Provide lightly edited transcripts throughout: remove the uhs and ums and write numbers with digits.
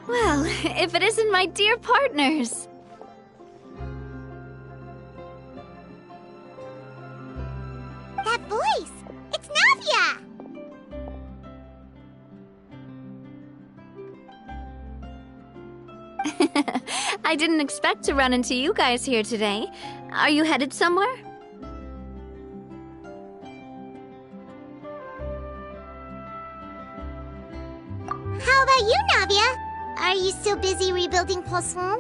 Well, if it isn't my dear partners! That voice! It's Navia! I didn't expect to run into you guys here today. Are you headed somewhere? How about you, Navia? Are you still busy rebuilding Poisson?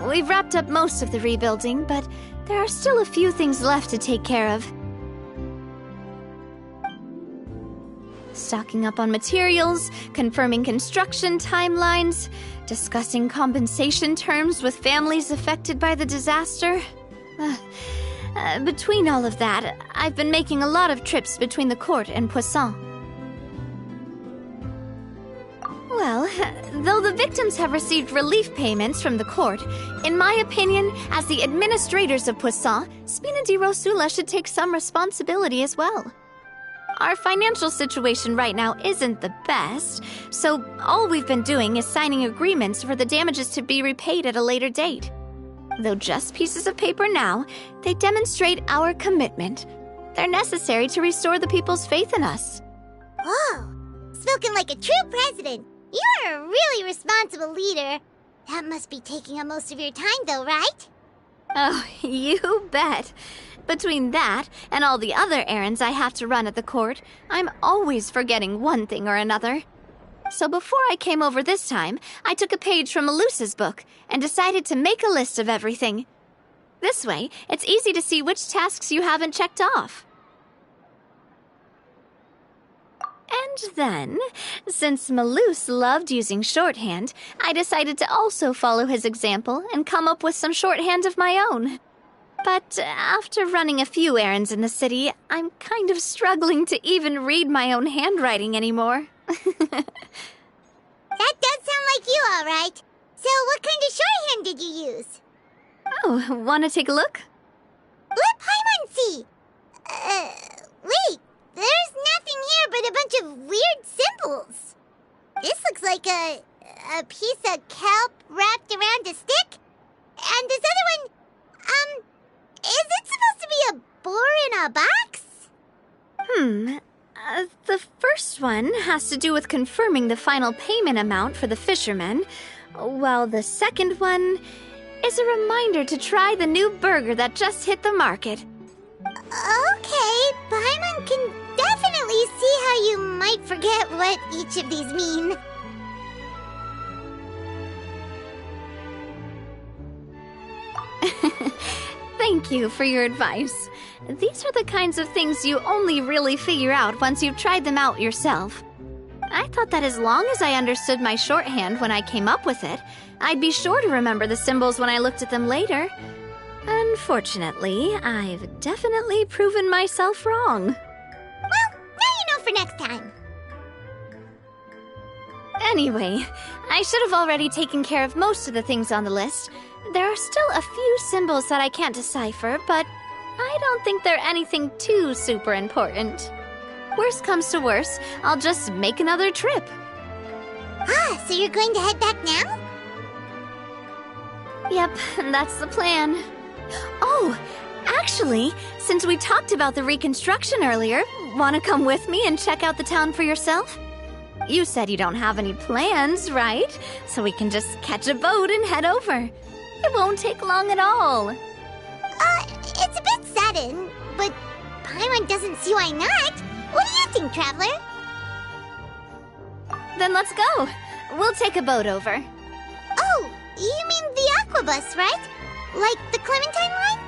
We've wrapped up most of the rebuilding, but there are still a few things left to take care of. Stocking up on materials, confirming construction timelines, discussing compensation terms with families affected by the disaster. Between all of that, I've been making a lot of trips between the court and Poisson. Well, though the victims have received relief payments from the court, in my opinion, as the administrators of Poisson, Spina di Rosula should take some responsibility as well. Our financial situation right now isn't the best, so all we've been doing is signing agreements for the damages to be repaid at a later date. Though just pieces of paper now, they demonstrate our commitment. They're necessary to restore the people's faith in us. Whoa! Spoken like a true president. You're a really responsible leader. That must be taking up most of your time, though, right? Oh, you bet. Between that and all the other errands I have to run at the court, I'm always forgetting one thing or another. So before I came over this time, I took a page from Melusa's book and decided to make a list of everything. This way, it's easy to see which tasks you haven't checked off. And then, since Melus loved using shorthand, I decided to also follow his example and come up with some shorthand of my own. But after running a few errands in the city, I'm kind of struggling to even read my own handwriting anymore. That does sound like you, all right. So what kind of shorthand did you use? Oh, want to take a look? Let Paimon see. Wait. There's nothing here but a bunch of weird symbols. This looks like a piece of kelp wrapped around a stick. And this other one, is it supposed to be a boar in a box? The first one has to do with confirming the final payment amount for the fishermen, while the second one is a reminder to try the new burger that just hit the market. Okay, Paimon can definitely see how you might forget what each of these mean. Thank you for your advice. These are the kinds of things you only really figure out once you've tried them out yourself. I thought that as long as I understood my shorthand when I came up with it, I'd be sure to remember the symbols when I looked at them later. Unfortunately, I've definitely proven myself wrong. Well, now you know for next time. Anyway, I should have already taken care of most of the things on the list. There are still a few symbols that I can't decipher, but I don't think they're anything too super important. Worst comes to worst, I'll just make another trip. Ah, so you're going to head back now? Yep, that's the plan. Oh, actually, since we talked about the reconstruction earlier, want to come with me and check out the town for yourself? You said you don't have any plans, right? So we can just catch a boat and head over. It won't take long at all. It's a bit sudden, but Paimon doesn't see why not. What do you think, Traveler? Then let's go. We'll take a boat over. Oh, you mean the Aquabus, right? Like the Clementine line?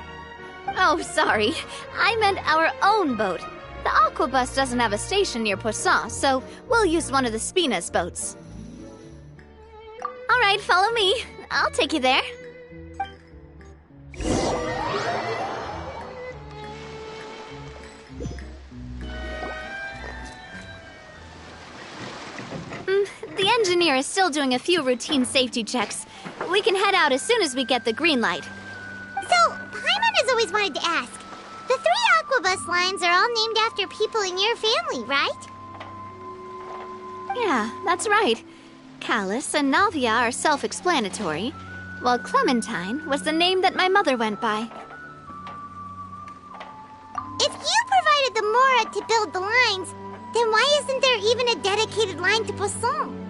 Oh, sorry. I meant our own boat. The Aquabus doesn't have a station near Poisson, so we'll use one of the Spina's boats. All right, follow me. I'll take you there. engineer is still doing a few routine safety checks. We can head out as soon as we get the green light. So, Paimon has always wanted to ask. The 3 Aquabus lines are all named after people in your family, right? Yeah, that's right. Callus and Navia are self-explanatory, while Clementine was the name that my mother went by. If you provided the Mora to build the lines, then why isn't there even a dedicated line to Poisson?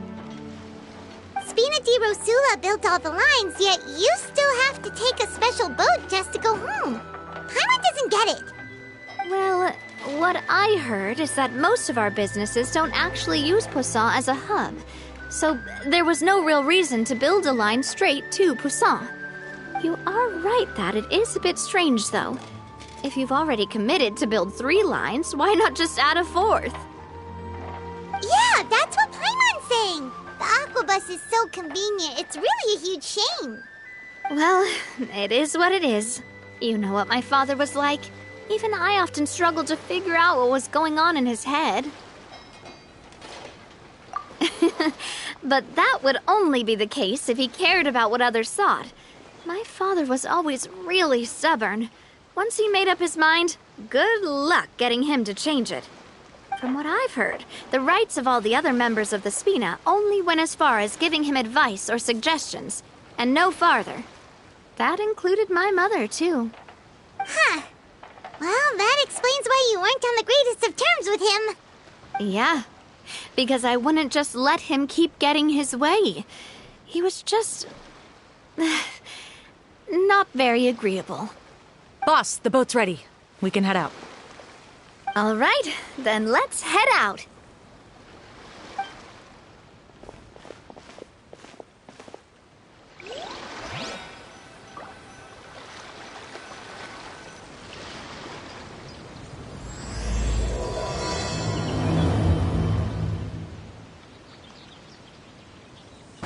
Spina di Rosula built all the lines, yet you still have to take a special boat just to go home. Paimon doesn't get it. Well, what I heard is that most of our businesses don't actually use Poisson as a hub, so there was no real reason to build a line straight to Poisson. You are right that it is a bit strange, though. If you've already committed to build 3 lines, why not just add a 4th? Yeah, that's what Paimon's saying. The Aquabus is so convenient, it's really a huge shame. Well, it is what it is. You know what my father was like. Even I often struggled to figure out what was going on in his head. But that would only be the case if he cared about what others thought. My father was always really stubborn. Once he made up his mind, good luck getting him to change it. From what I've heard, the rights of all the other members of the Spina only went as far as giving him advice or suggestions, and no farther. That included my mother, too. Huh. Well, that explains why you weren't on the greatest of terms with him. Yeah, because I wouldn't just let him keep getting his way. He was just... not very agreeable. Boss, the boat's ready. We can head out. All right, then let's head out.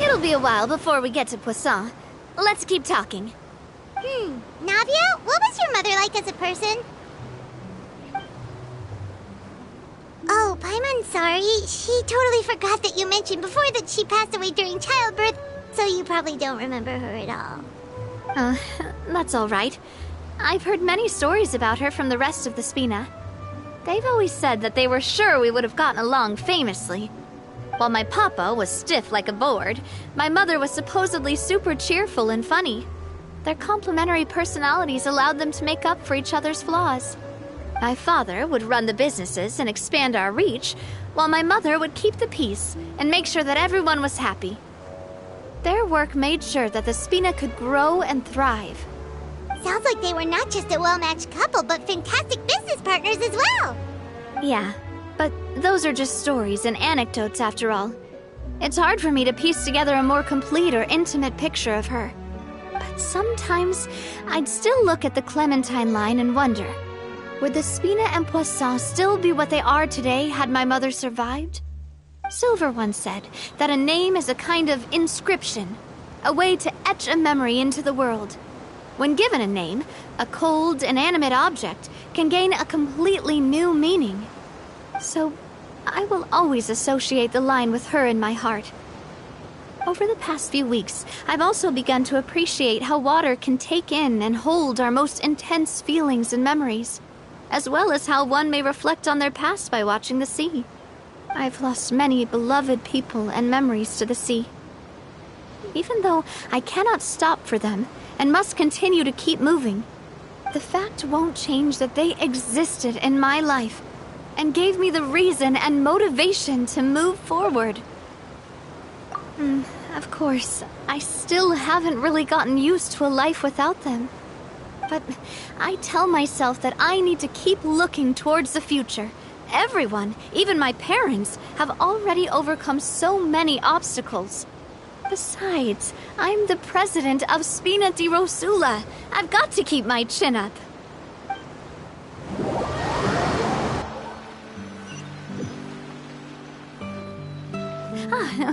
It'll be a while before we get to Poisson. Let's keep talking. Navia, what was your mother like as a person? Oh, Paimon's sorry. She totally forgot that you mentioned before that she passed away during childbirth, so you probably don't remember her at all. That's all right. I've heard many stories about her from the rest of the Spina. They've always said that they were sure we would have gotten along famously. While my papa was stiff like a board, my mother was supposedly super cheerful and funny. Their complementary personalities allowed them to make up for each other's flaws. My father would run the businesses and expand our reach, while my mother would keep the peace and make sure that everyone was happy. Their work made sure that the Spina could grow and thrive. Sounds like they were not just a well-matched couple, but fantastic business partners as well. Yeah, but those are just stories and anecdotes after all. It's hard for me to piece together a more complete or intimate picture of her. But sometimes I'd still look at the Clementine line and wonder, would the Spina and Poisson still be what they are today had my mother survived? Silver once said that a name is a kind of inscription, a way to etch a memory into the world. When given a name, a cold, inanimate object can gain a completely new meaning. So, I will always associate the line with her in my heart. Over the past few weeks, I've also begun to appreciate how water can take in and hold our most intense feelings and memories, as well as how one may reflect on their past by watching the sea. I've lost many beloved people and memories to the sea. Even though I cannot stop for them and must continue to keep moving, the fact won't change that they existed in my life and gave me the reason and motivation to move forward. Of course, I still haven't really gotten used to a life without them. But I tell myself that I need to keep looking towards the future. Everyone, even my parents, have already overcome so many obstacles. Besides, I'm the president of Spina di Rosula. I've got to keep my chin up.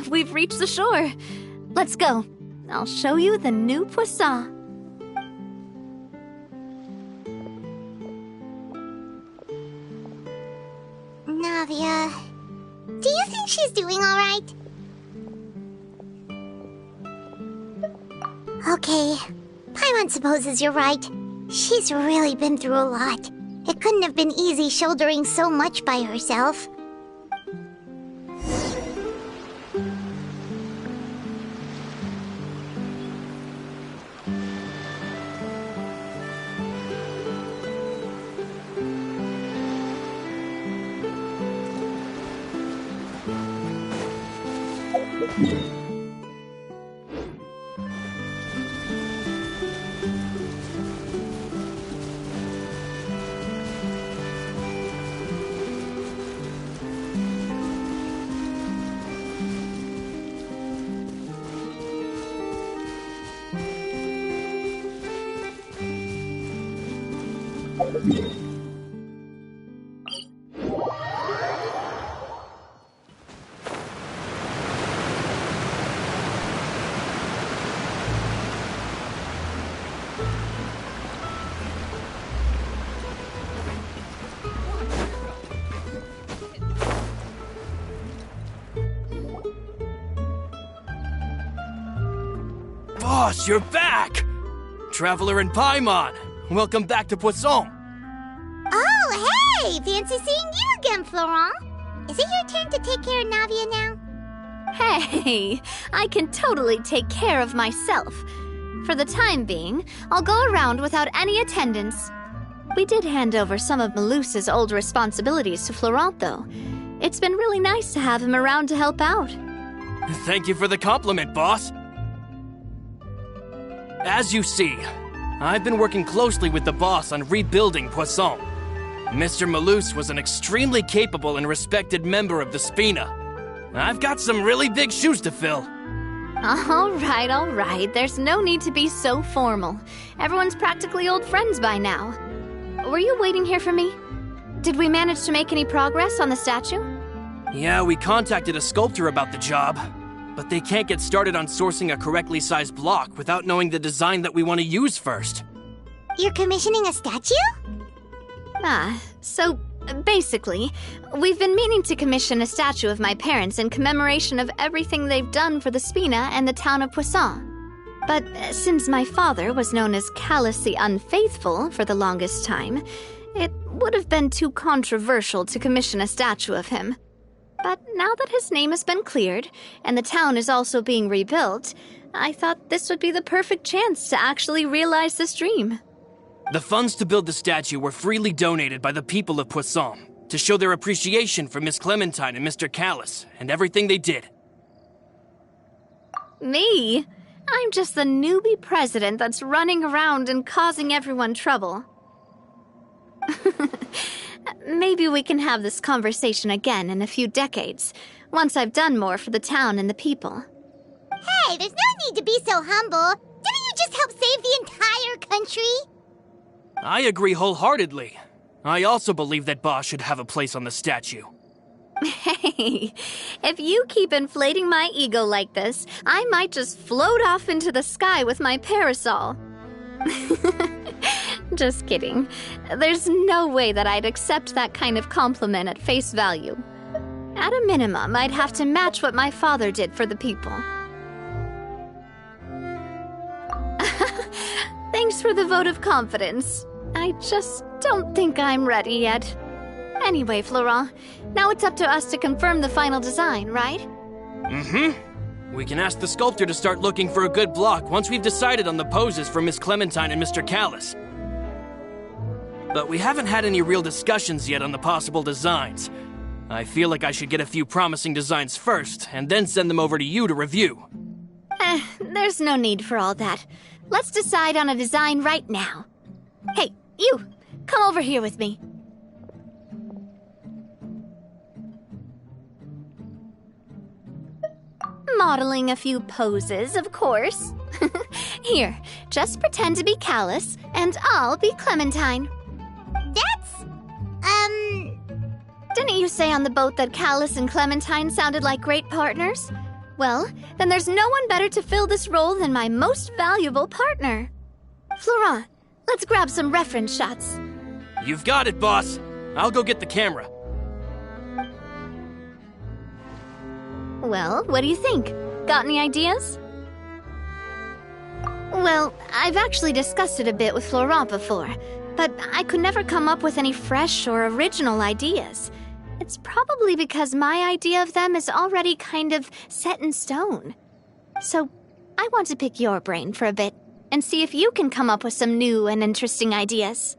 We've reached the shore. Let's go. I'll show you the new Poisson. Navia, do you think she's doing all right? Okay, Paimon supposes you're right. She's really been through a lot. It couldn't have been easy shouldering so much by herself. Boss, you're back! Traveler and Paimon, welcome back to Poisson. Oh, hey! Fancy seeing you again, Florent. Is it your turn to take care of Navia now? Hey, I can totally take care of myself. For the time being, I'll go around without any attendance. We did hand over some of Malus's old responsibilities to Florent, though. It's been really nice to have him around to help out. Thank you for the compliment, boss. As you see, I've been working closely with the boss on rebuilding Poisson. Mr. Malus was an extremely capable and respected member of the Spina. I've got some really big shoes to fill. All right. There's no need to be so formal. Everyone's practically old friends by now. Were you waiting here for me? Did we manage to make any progress on the statue? Yeah, we contacted a sculptor about the job, but they can't get started on sourcing a correctly sized block without knowing the design that we want to use first. You're commissioning a statue? So basically, we've been meaning to commission a statue of my parents in commemoration of everything they've done for the Spina and the town of Poisson. But since my father was known as Callus the Unfaithful for the longest time, it would have been too controversial to commission a statue of him. But now that his name has been cleared, and the town is also being rebuilt, I thought this would be the perfect chance to actually realize this dream. The funds to build the statue were freely donated by the people of Poisson to show their appreciation for Miss Clementine and Mr. Callus and everything they did. Me? I'm just the newbie president that's running around and causing everyone trouble. Maybe we can have this conversation again in a few decades, once I've done more for the town and the people. Hey, there's no need to be so humble. Didn't you just help save the entire country? I agree wholeheartedly. I also believe that Boss should have a place on the statue. Hey, if you keep inflating my ego like this, I might just float off into the sky with my parasol. Just kidding. There's no way that I'd accept that kind of compliment at face value. At a minimum, I'd have to match what my father did for the people. Thanks for the vote of confidence. I just don't think I'm ready yet. Anyway, Florent, now it's up to us to confirm the final design, right? Mm-hmm. We can ask the sculptor to start looking for a good block once we've decided on the poses for Miss Clementine and Mr. Callus. But we haven't had any real discussions yet on the possible designs. I feel like I should get a few promising designs first, and then send them over to you to review. There's no need for all that. Let's decide on a design right now. Hey, you! Come over here with me. Modeling a few poses, of course. Here, just pretend to be Callus, and I'll be Clementine. Didn't you say on the boat that Callus and Clementine sounded like great partners? Well, then there's no one better to fill this role than my most valuable partner. Florent, let's grab some reference shots. You've got it, boss. I'll go get the camera. Well, what do you think? Got any ideas? Well, I've actually discussed it a bit with Florent before, but I could never come up with any fresh or original ideas. It's probably because my idea of them is already kind of set in stone. So, I want to pick your brain for a bit and see if you can come up with some new and interesting ideas.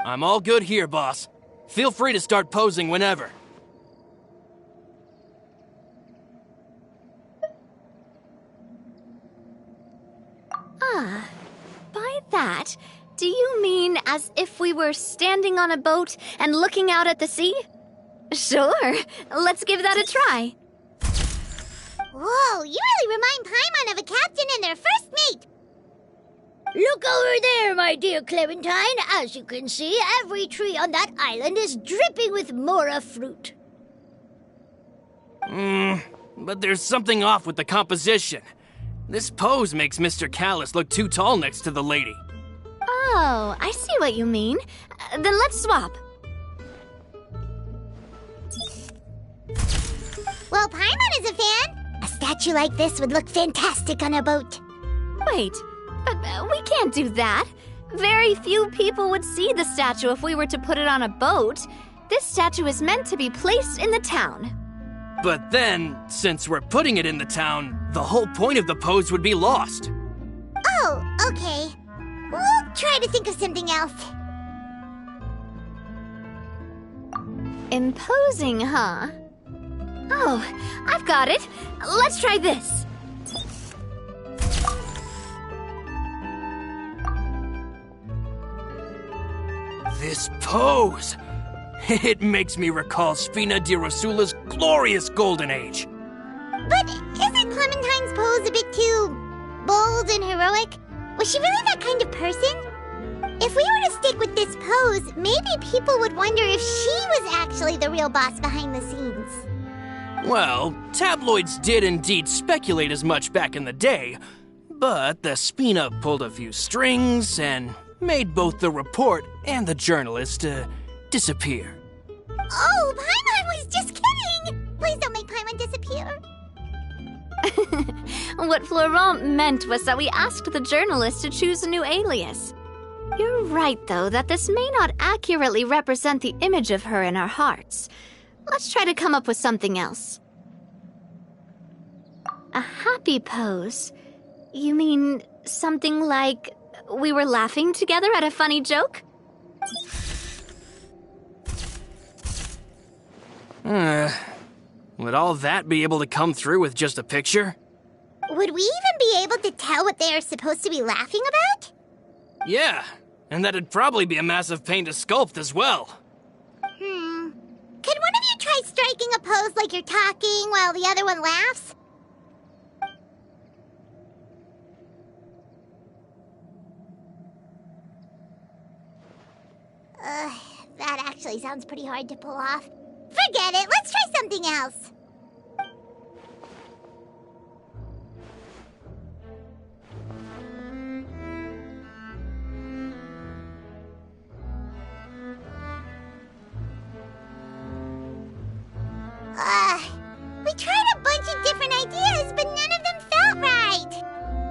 I'm all good here, boss. Feel free to start posing whenever. By that, do you mean as if we were standing on a boat and looking out at the sea? Sure, let's give that a try. Whoa, you really remind Paimon of a captain and their first mate. Look over there, my dear Clementine. As you can see, every tree on that island is dripping with mora fruit. But there's something off with the composition. This pose makes Mr. Callus look too tall next to the lady. Oh, I see what you mean. Then let's swap. Well, Paimon is a fan. A statue like this would look fantastic on a boat. Wait, but we can't do that. Very few people would see the statue if we were to put it on a boat. This statue is meant to be placed in the town. But then, since we're putting it in the town, the whole point of the pose would be lost. Oh, okay. We'll try to think of something else. Imposing, huh? Oh, I've got it. Let's try this. This pose! It makes me recall Spina di Rosula's glorious golden age. But isn't Clementine's pose a bit too bold and heroic? Was she really that kind of person? If we were to stick with this pose, maybe people would wonder if she was actually the real boss behind the scenes. Well, tabloids did indeed speculate as much back in the day, but the Spina pulled a few strings and made both the report and the journalist disappear. Oh, Paimon was just kidding! Please don't make Paimon disappear. What Florent meant was that we asked the journalist to choose a new alias. You're right, though, that this may not accurately represent the image of her in our hearts. Let's try to come up with something else. A happy pose? You mean something like we were laughing together at a funny joke? Would all that be able to come through with just a picture? Would we even be able to tell what they are supposed to be laughing about? Yeah, and that'd probably be a massive pain to sculpt as well. Could one of you try striking a pose like you're talking while the other one laughs? That actually sounds pretty hard to pull off. Forget it, let's try something else. We tried a bunch of different ideas, but none of them felt right.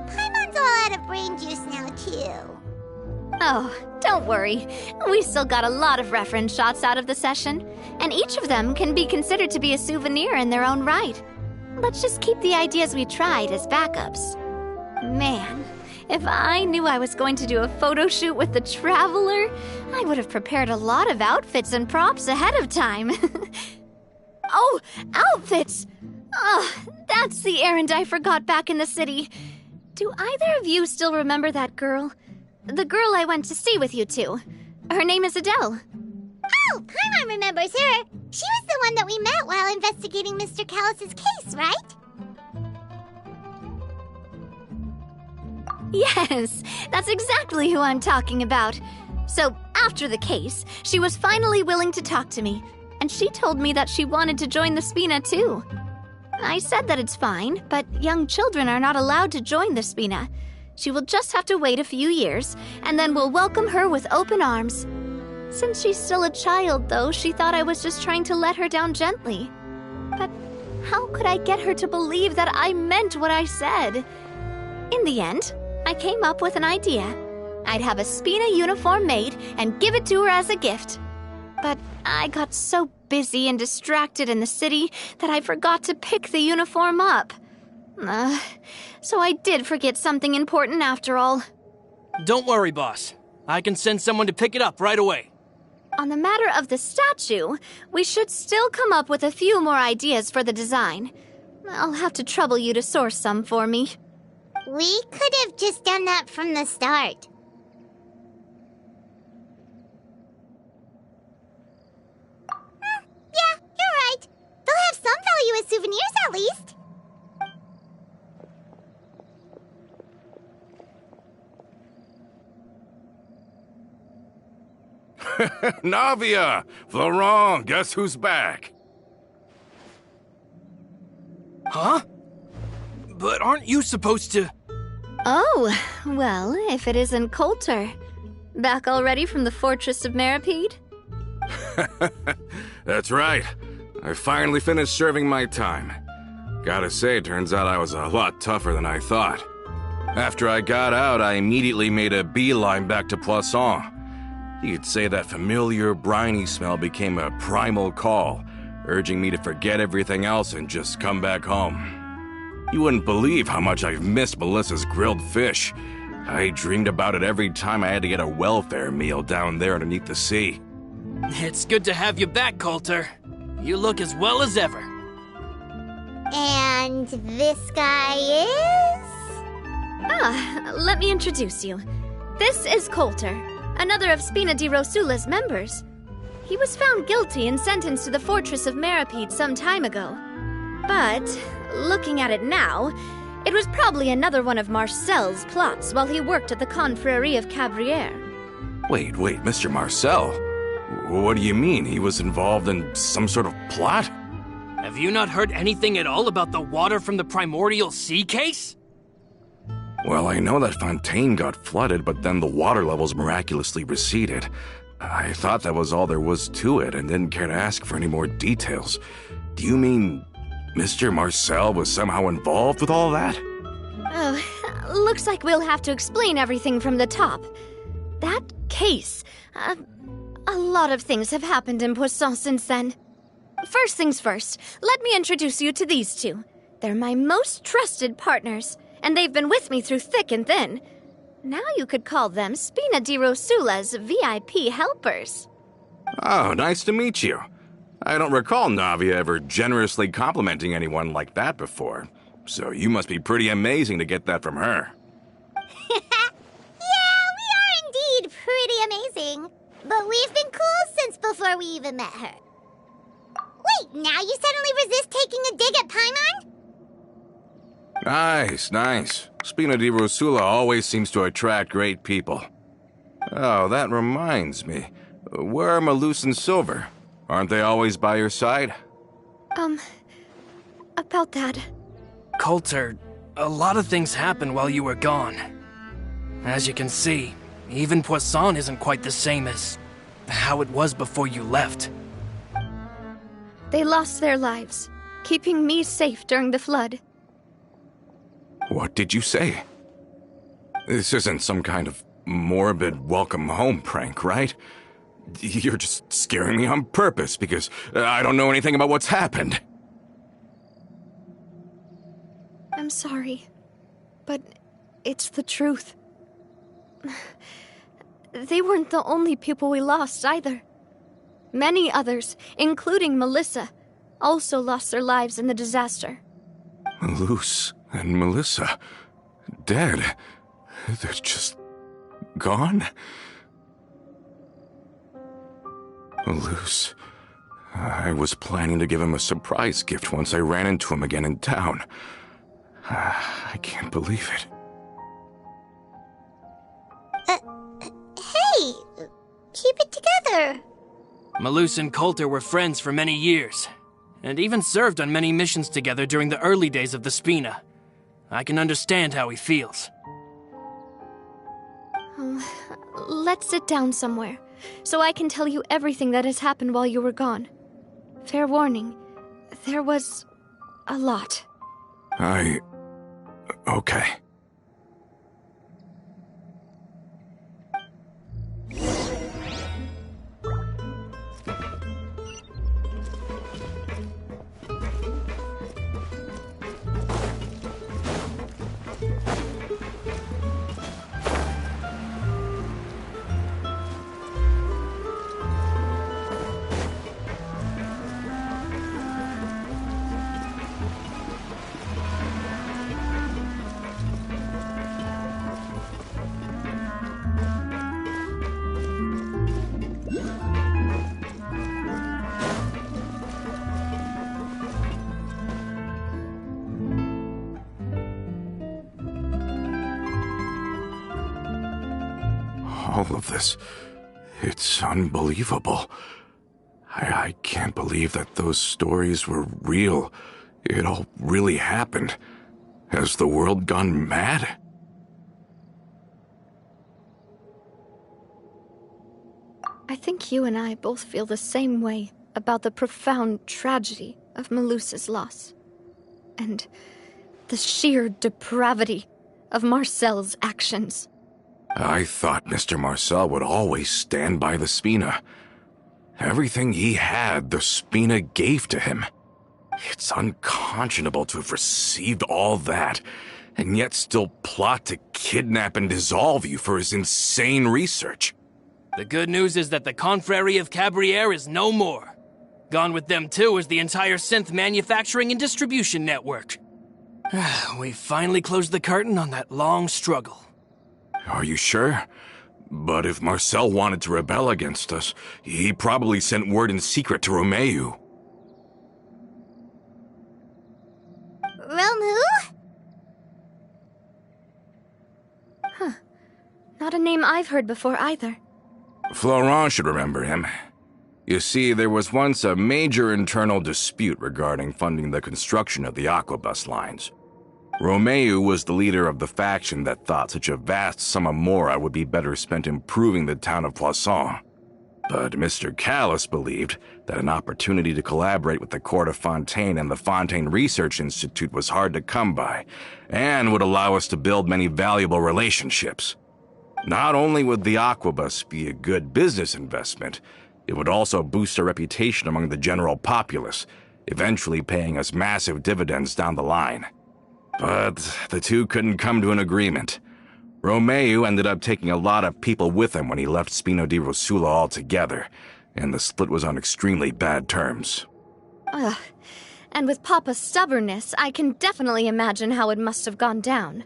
Paimon's all out of brain juice now, too. Oh, don't worry. We still got a lot of reference shots out of the session, and each of them can be considered to be a souvenir in their own right. Let's just keep the ideas we tried as backups. Man, if I knew I was going to do a photo shoot with the Traveler, I would have prepared a lot of outfits and props ahead of time. Oh, outfits! Oh, that's the errand I forgot back in the city. Do either of you still remember that girl? The girl I went to see with you two. Her name is Adele. Oh, Paimon remembers her. She was the one that we met while investigating Mr. Callus's case, right? Yes, that's exactly who I'm talking about. So, after the case, she was finally willing to talk to me, and she told me that she wanted to join the Spina too. I said that it's fine, but young children are not allowed to join the Spina. She will just have to wait a few years, and then we'll welcome her with open arms. Since she's still a child, though, she thought I was just trying to let her down gently. But how could I get her to believe that I meant what I said? In the end, I came up with an idea. I'd have a Spina uniform made and give it to her as a gift. But I got so busy and distracted in the city that I forgot to pick the uniform up. So I did forget something important after all. Don't worry, boss. I can send someone to pick it up right away. On the matter of the statue, we should still come up with a few more ideas for the design. I'll have to trouble you to source some for me. We could have just done that from the start. Yeah, you're right. They'll have some value as souvenirs at least. Navia! Florent, guess who's back? Huh? But aren't you supposed to... Oh, well, if it isn't Coulter. Back already from the Fortress of Meripede? That's right. I finally finished serving my time. Gotta say, turns out I was a lot tougher than I thought. After I got out, I immediately made a beeline back to Poisson. You'd say that familiar, briny smell became a primal call, urging me to forget everything else and just come back home. You wouldn't believe how much I've missed Melissa's grilled fish. I dreamed about it every time I had to get a welfare meal down there underneath the sea. It's good to have you back, Coulter. You look as well as ever. And this guy is? Let me introduce you. This is Coulter, another of Spina di Rosula's members. He was found guilty and sentenced to the Fortress of Meripede some time ago. But, looking at it now, it was probably another one of Marcel's plots while he worked at the Confrérie of Cabrières. Wait, Mr. Marcel? What do you mean? He was involved in some sort of plot? Have you not heard anything at all about the water from the primordial sea case? Well, I know that Fontaine got flooded, but then the water levels miraculously receded. I thought that was all there was to it and didn't care to ask for any more details. Do you mean Mr. Marcel was somehow involved with all that? Oh, looks like we'll have to explain everything from the top. That case, a lot of things have happened in Poisson since then. First things first, let me introduce you to these two. They're my most trusted partners, and they've been with me through thick and thin. Now you could call them Spina di Rosula's VIP helpers. Oh, nice to meet you. I don't recall Navia ever generously complimenting anyone like that before, so you must be pretty amazing to get that from her. Yeah, we are indeed pretty amazing. But we've been cool since before we even met her. Wait, now you suddenly resist taking a dig at Paimon? Nice. Spina di Rosula always seems to attract great people. Oh, that reminds me. Where are Malus and Silver? Aren't they always by your side? About that. Coulter, a lot of things happened while you were gone. As you can see, even Poisson isn't quite the same as how it was before you left. They lost their lives, keeping me safe during the flood. What did you say? This isn't some kind of morbid welcome home prank, right? You're just scaring me on purpose because I don't know anything about what's happened. I'm sorry, but it's the truth. They weren't the only people we lost either. Many others, including Melissa, also lost their lives in the disaster. Malus and Melissa, dead. They're just gone? Malus, I was planning to give him a surprise gift once I ran into him again in town. I can't believe it. Hey, keep it together. Malus and Coulter were friends for many years, and even served on many missions together during the early days of the Spina. I can understand how he feels. Let's sit down somewhere, so I can tell you everything that has happened while you were gone. Fair warning, there was a lot. Okay. All of this, it's unbelievable. I can't believe that those stories were real. It all really happened. Has the world gone mad? I think you and I both feel the same way about the profound tragedy of Melusa's loss. And the sheer depravity of Marcel's actions. I thought Mr. Marcel would always stand by the Spina. Everything he had, the Spina gave to him. It's unconscionable to have received all that, and yet still plot to kidnap and dissolve you for his insane research. The good news is that the Confrérie of Cabriere is no more. Gone with them too is the entire synth manufacturing and distribution network. We finally closed the curtain on that long struggle. Are you sure? But if Marcel wanted to rebel against us, he probably sent word in secret to Romeu. Romu? Huh. Not a name I've heard before either. Florent should remember him. You see, there was once a major internal dispute regarding funding the construction of the Aquabus lines. Romeu was the leader of the faction that thought such a vast sum of mora would be better spent improving the town of Poisson. But Mr. Callis believed that an opportunity to collaborate with the Court of Fontaine and the Fontaine Research Institute was hard to come by, and would allow us to build many valuable relationships. Not only would the Aquabus be a good business investment, it would also boost our reputation among the general populace, eventually paying us massive dividends down the line. But the two couldn't come to an agreement. Romeu ended up taking a lot of people with him when he left Spino di Rosula altogether, and the split was on extremely bad terms. Ugh. And with Papa's stubbornness, I can definitely imagine how it must have gone down.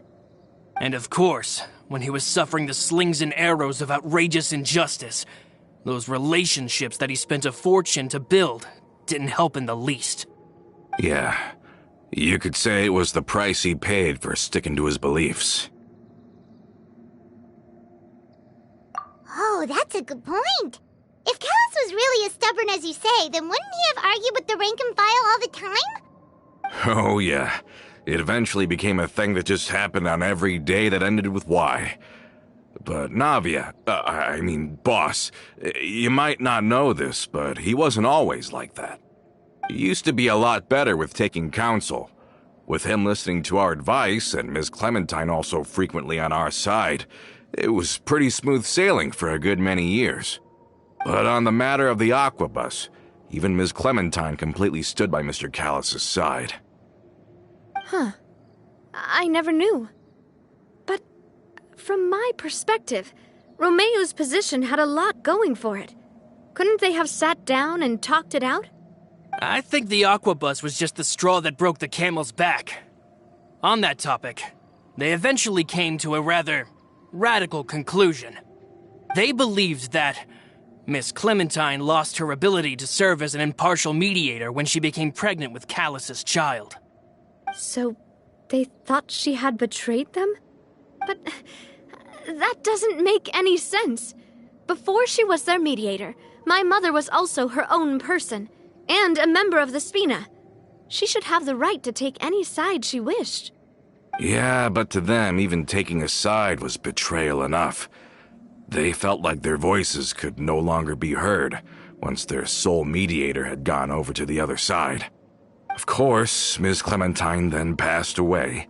And of course, when he was suffering the slings and arrows of outrageous injustice, those relationships that he spent a fortune to build didn't help in the least. Yeah, you could say it was the price he paid for sticking to his beliefs. Oh, that's a good point. If Callis was really as stubborn as you say, then wouldn't he have argued with the rank and file all the time? Oh yeah, it eventually became a thing that just happened on every day that ended with Y. But Navia, boss, you might not know this, but he wasn't always like that. He used to be a lot better with taking counsel. With him listening to our advice, and Ms. Clementine also frequently on our side, it was pretty smooth sailing for a good many years. But on the matter of the Aquabus, even Ms. Clementine completely stood by Mr. Callis' side. Huh. I never knew. But from my perspective, Romeu's position had a lot going for it. Couldn't they have sat down and talked it out? I think the Aquabus was just the straw that broke the camel's back. On that topic, they eventually came to a rather radical conclusion. They believed that Miss Clementine lost her ability to serve as an impartial mediator when she became pregnant with Callus's child. So they thought she had betrayed them? But that doesn't make any sense. Before she was their mediator, my mother was also her own person, and a member of the Spina. She should have the right to take any side she wished. Yeah, but to them, even taking a side was betrayal enough. They felt like their voices could no longer be heard once their sole mediator had gone over to the other side. Of course, Ms. Clementine then passed away,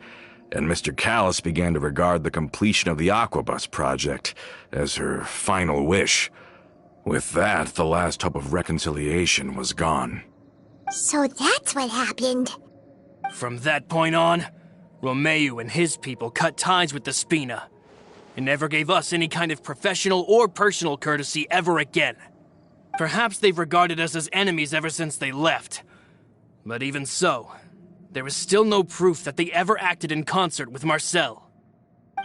and Mr. Callis began to regard the completion of the Aquabus project as her final wish. With that, the last hope of reconciliation was gone. So that's what happened. From that point on, Romeu and his people cut ties with the Spina, and never gave us any kind of professional or personal courtesy ever again. Perhaps they've regarded us as enemies ever since they left. But even so, there is still no proof that they ever acted in concert with Marcel.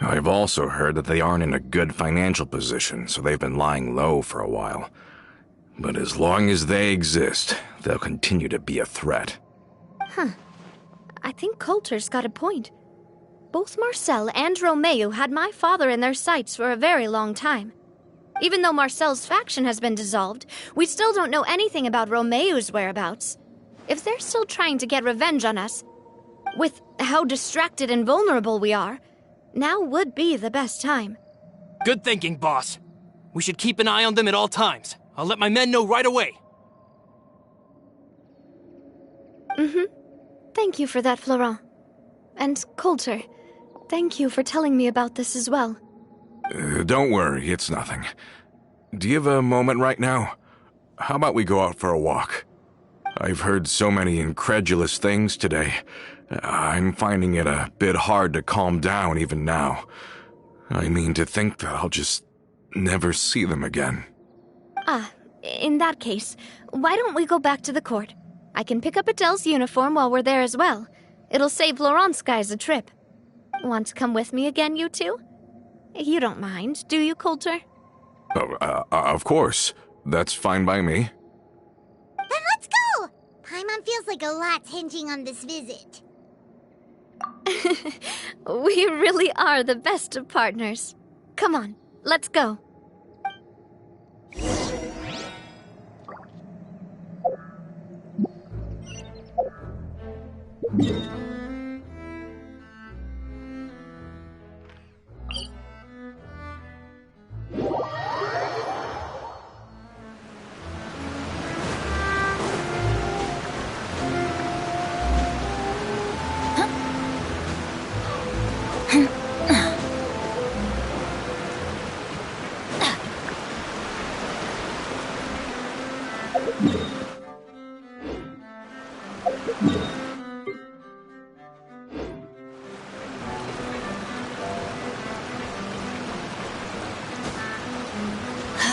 I've also heard that they aren't in a good financial position, so they've been lying low for a while. But as long as they exist, they'll continue to be a threat. Huh. I think Coulter's got a point. Both Marcel and Romeu had my father in their sights for a very long time. Even though Marcel's faction has been dissolved, we still don't know anything about Romeu's whereabouts. If they're still trying to get revenge on us, with how distracted and vulnerable we are, now would be the best time. Good thinking, boss. We should keep an eye on them at all times. I'll let my men know right away. Thank you for that, Florent. And Coulter, thank you for telling me about this as well. Don't worry, it's nothing. Do you have a moment right now? How about we go out for a walk? I've heard so many incredulous things today. I'm finding it a bit hard to calm down even now. I mean, to think that I'll just never see them again. In that case, why don't we go back to the court? I can pick up Adele's uniform while we're there as well. It'll save Laurent's guys a trip. Want to come with me again, you two? You don't mind, do you, Coulter? Of course. That's fine by me. Then let's go! Paimon feels like a lot's hinging on this visit. We really are the best of partners. Come on, let's go.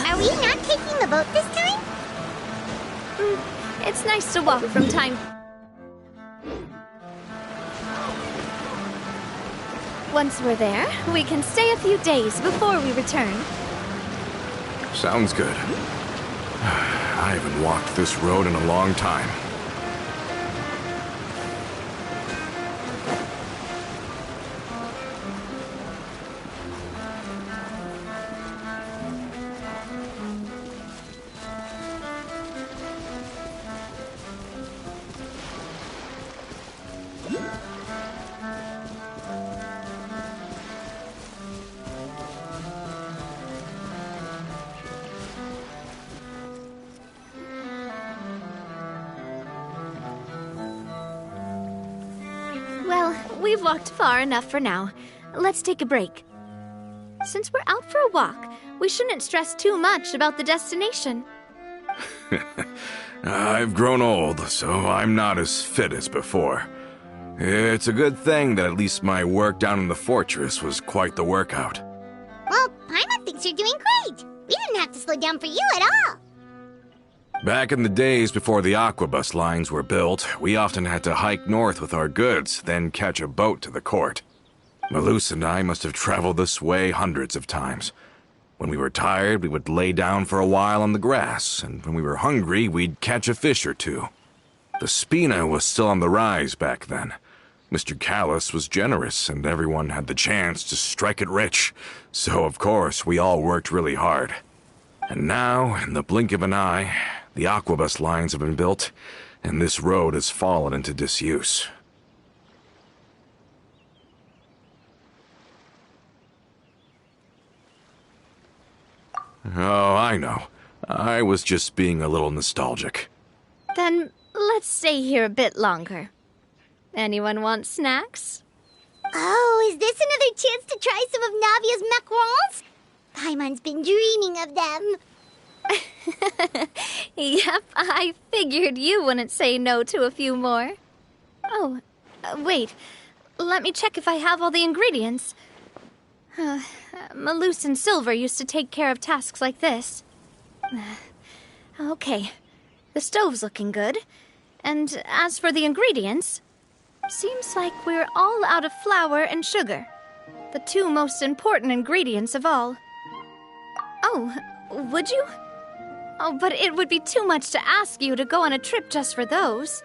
Are we not taking the boat this time? It's nice to walk from time. Once we're there, we can stay a few days before we return. Sounds good. I haven't walked this road in a long time. Well, we've walked far enough for now. Let's take a break. Since we're out for a walk, we shouldn't stress too much about the destination. I've grown old, so I'm not as fit as before. It's a good thing that at least my work down in the fortress was quite the workout. Well, Paimon thinks you're doing great. We didn't have to slow down for you at all. Back in the days before the aquabus lines were built, we often had to hike north with our goods, then catch a boat to the court. Malus and I must have traveled this way hundreds of times. When we were tired, we would lay down for a while on the grass, and when we were hungry, we'd catch a fish or two. The spina was still on the rise back then. Mr. Callis was generous, and everyone had the chance to strike it rich. So, of course, we all worked really hard. And now, in the blink of an eye, the aquabus lines have been built, and this road has fallen into disuse. Oh, I know. I was just being a little nostalgic. Then let's stay here a bit longer. Anyone want snacks? Oh, is this another chance to try some of Navia's macarons? Paimon's been dreaming of them. Yep, I figured you wouldn't say no to a few more. Oh, wait. Let me check if I have all the ingredients. Malus and Silver used to take care of tasks like this. Okay, the stove's looking good. And as for the ingredients, seems like we're all out of flour and sugar. The two most important ingredients of all. Oh, would you? Oh, but it would be too much to ask you to go on a trip just for those.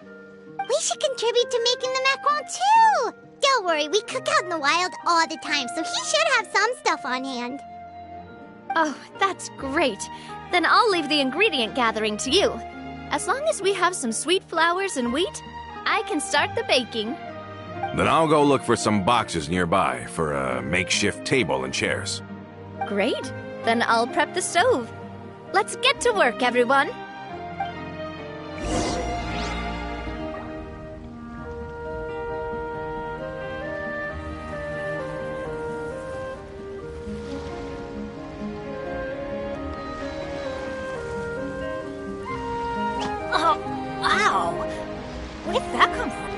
We should contribute to making the macaron too. Don't worry, we cook out in the wild all the time, so he should have some stuff on hand. Oh, that's great. Then I'll leave the ingredient gathering to you. As long as we have some sweet flowers and wheat, I can start the baking. Then I'll go look for some boxes nearby for a makeshift table and chairs. Great. Then I'll prep the stove. Let's get to work, everyone. Oh, ow! Where did that come from?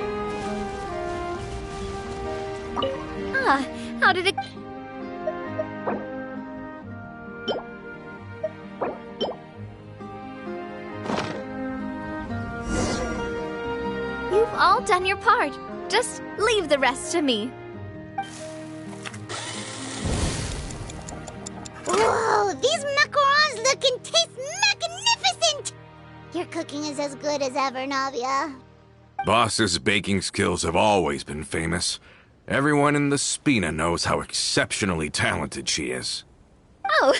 Ah, how did it... You've all done your part. Just leave the rest to me. Whoa, these macarons look and taste magnificent! Your cooking is as good as ever, Navia. Boss's baking skills have always been famous. Everyone in the Spina knows how exceptionally talented she is. Oh,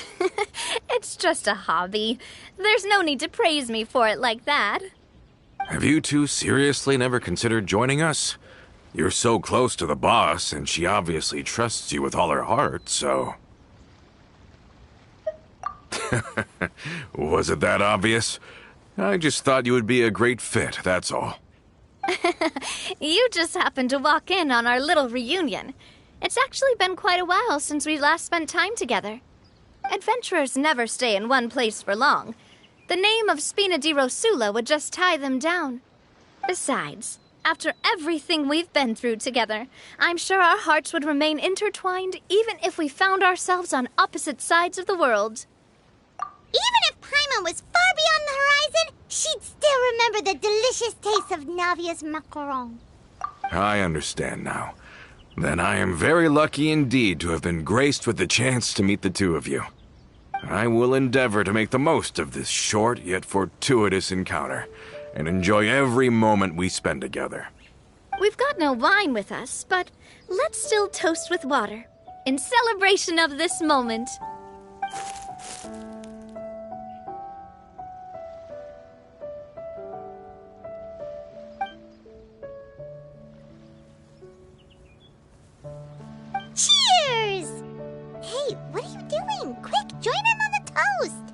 it's just a hobby. There's no need to praise me for it like that. Have you two seriously never considered joining us? You're so close to the boss, and she obviously trusts you with all her heart, so... Was it that obvious? I just thought you would be a great fit, that's all. You just happened to walk in on our little reunion. It's actually been quite a while since we last spent time together. Adventurers never stay in one place for long. The name of Spina di Rosula would just tie them down. Besides, after everything we've been through together, I'm sure our hearts would remain intertwined even if we found ourselves on opposite sides of the world. Even if Paimon was far beyond the horizon, she'd still remember the delicious taste of Navia's macaron. I understand now. Then I am very lucky indeed to have been graced with the chance to meet the two of you. I will endeavor to make the most of this short yet fortuitous encounter, and enjoy every moment we spend together. We've got no wine with us, but let's still toast with water, in celebration of this moment. Cheers! Hey, what are you doing? Quick, join in on the toast!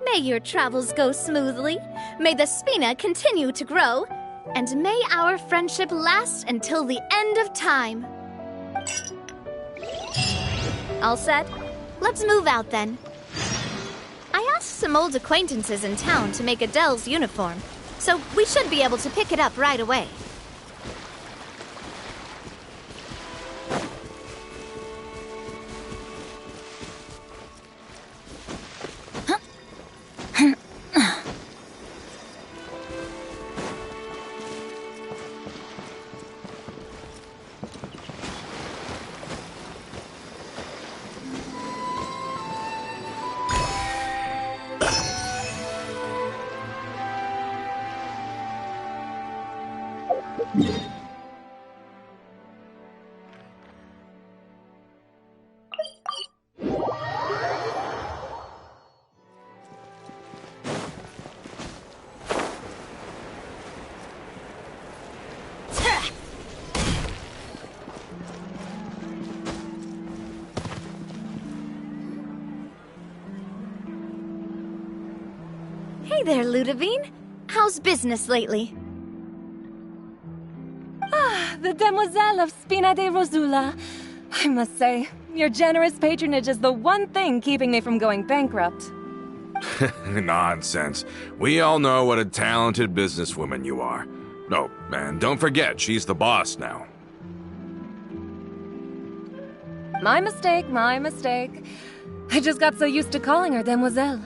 May your travels go smoothly, may the Spina continue to grow, and may our friendship last until the end of time. All set? Let's move out then. I asked some old acquaintances in town to make Adele's uniform, so we should be able to pick it up right away. Hey there, Ludovine. How's business lately? The Demoiselle of Spina di Rosula. I must say, your generous patronage is the one thing keeping me from going bankrupt. Nonsense. We all know what a talented businesswoman you are. Oh, and don't forget, she's the boss now. My mistake, my mistake. I just got so used to calling her Demoiselle.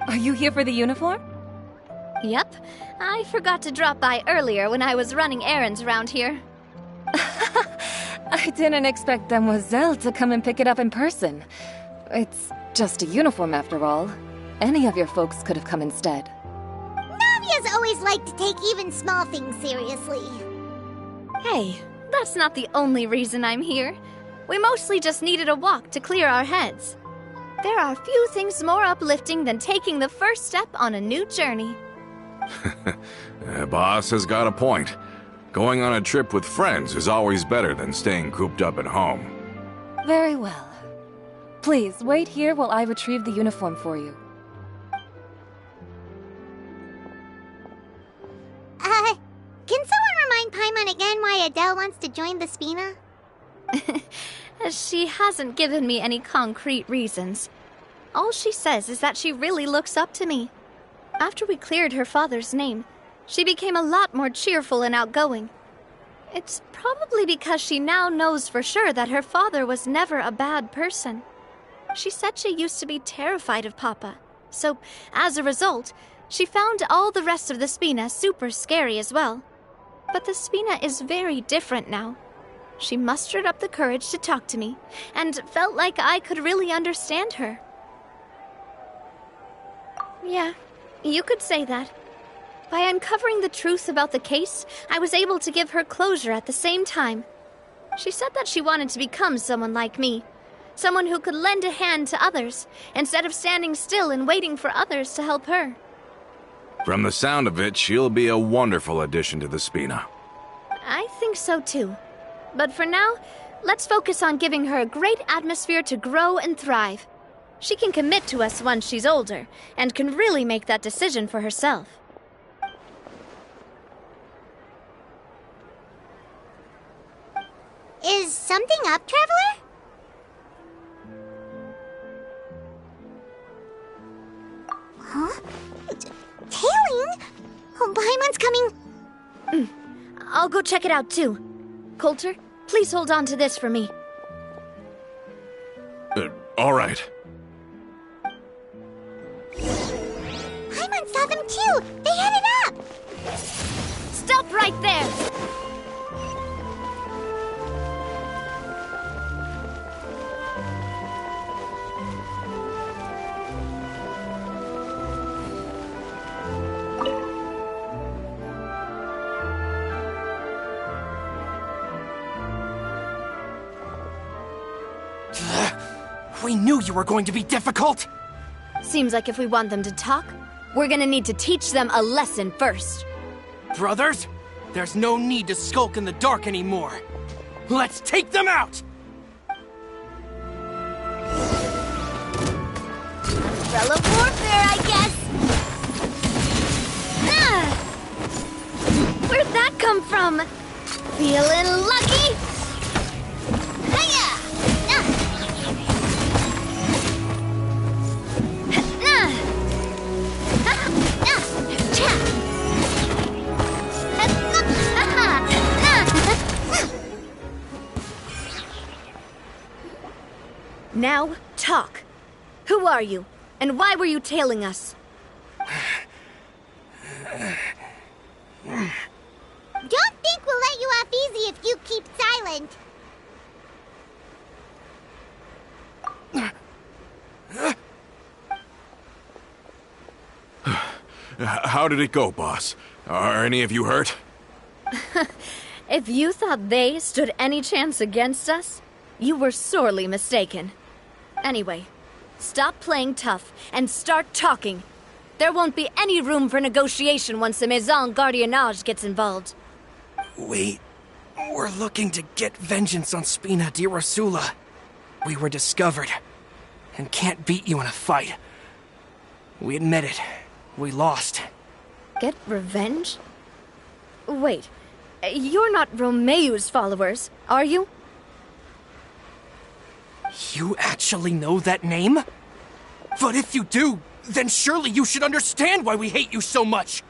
Are you here for the uniform? Yep. I forgot to drop by earlier when I was running errands around here. I didn't expect Demoiselle to come and pick it up in person. It's just a uniform after all. Any of your folks could have come instead. Navia's always liked to take even small things seriously. Hey, that's not the only reason I'm here. We mostly just needed a walk to clear our heads. There are few things more uplifting than taking the first step on a new journey. Boss has got a point. Going on a trip with friends is always better than staying cooped up at home. Very well. Please, wait here while I retrieve the uniform for you. Can someone remind Paimon again why Adele wants to join the Spina? She hasn't given me any concrete reasons. All she says is that she really looks up to me. After we cleared her father's name, she became a lot more cheerful and outgoing. It's probably because she now knows for sure that her father was never a bad person. She said she used to be terrified of Papa, so as a result, she found all the rest of the Spina super scary as well. But the Spina is very different now. She mustered up the courage to talk to me, and felt like I could really understand her. Yeah, you could say that. By uncovering the truth about the case, I was able to give her closure at the same time. She said that she wanted to become someone like me, someone who could lend a hand to others, instead of standing still and waiting for others to help her. From the sound of it, she'll be a wonderful addition to the Spina. I think so too. But for now, let's focus on giving her a great atmosphere to grow and thrive. She can commit to us once she's older, and can really make that decision for herself. Is something up, Traveler? Huh? Tailing? Oh, Paimon's coming. I'll go check it out too. Coulter, please hold on to this for me. All right. Paimon saw them too! They headed up! Stop right there! We knew you were going to be difficult! Seems like if we want them to talk, we're gonna need to teach them a lesson first. Brothers, there's no need to skulk in the dark anymore. Let's take them out! Umbrella warfare, I guess! Ah! Where'd that come from? Feeling lucky? Hiya! Now, talk. Who are you? And why were you tailing us? Don't think we'll let you off easy if you keep silent. How did it go, boss? Are any of you hurt? If you thought they stood any chance against us, you were sorely mistaken. Anyway, stop playing tough and start talking. There won't be any room for negotiation once the Maison Gardiennage gets involved. We're looking to get vengeance on Spina di Rosula. We were discovered, and can't beat you in a fight. We admit it. We lost. Get revenge? Wait, you're not Romeu's followers, are you? You actually know that name? But if you do, then surely you should understand why we hate you so much!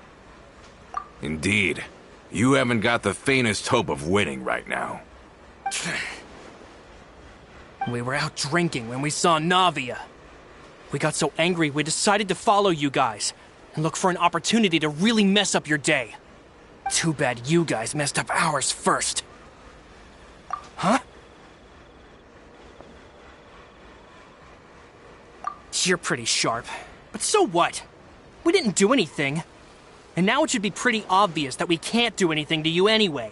Indeed. You haven't got the faintest hope of winning right now. We were out drinking when we saw Navia. We got so angry we decided to follow you guys and look for an opportunity to really mess up your day. Too bad you guys messed up ours first. Huh? You're pretty sharp, but so what? We didn't do anything. And now it should be pretty obvious that we can't do anything to you anyway.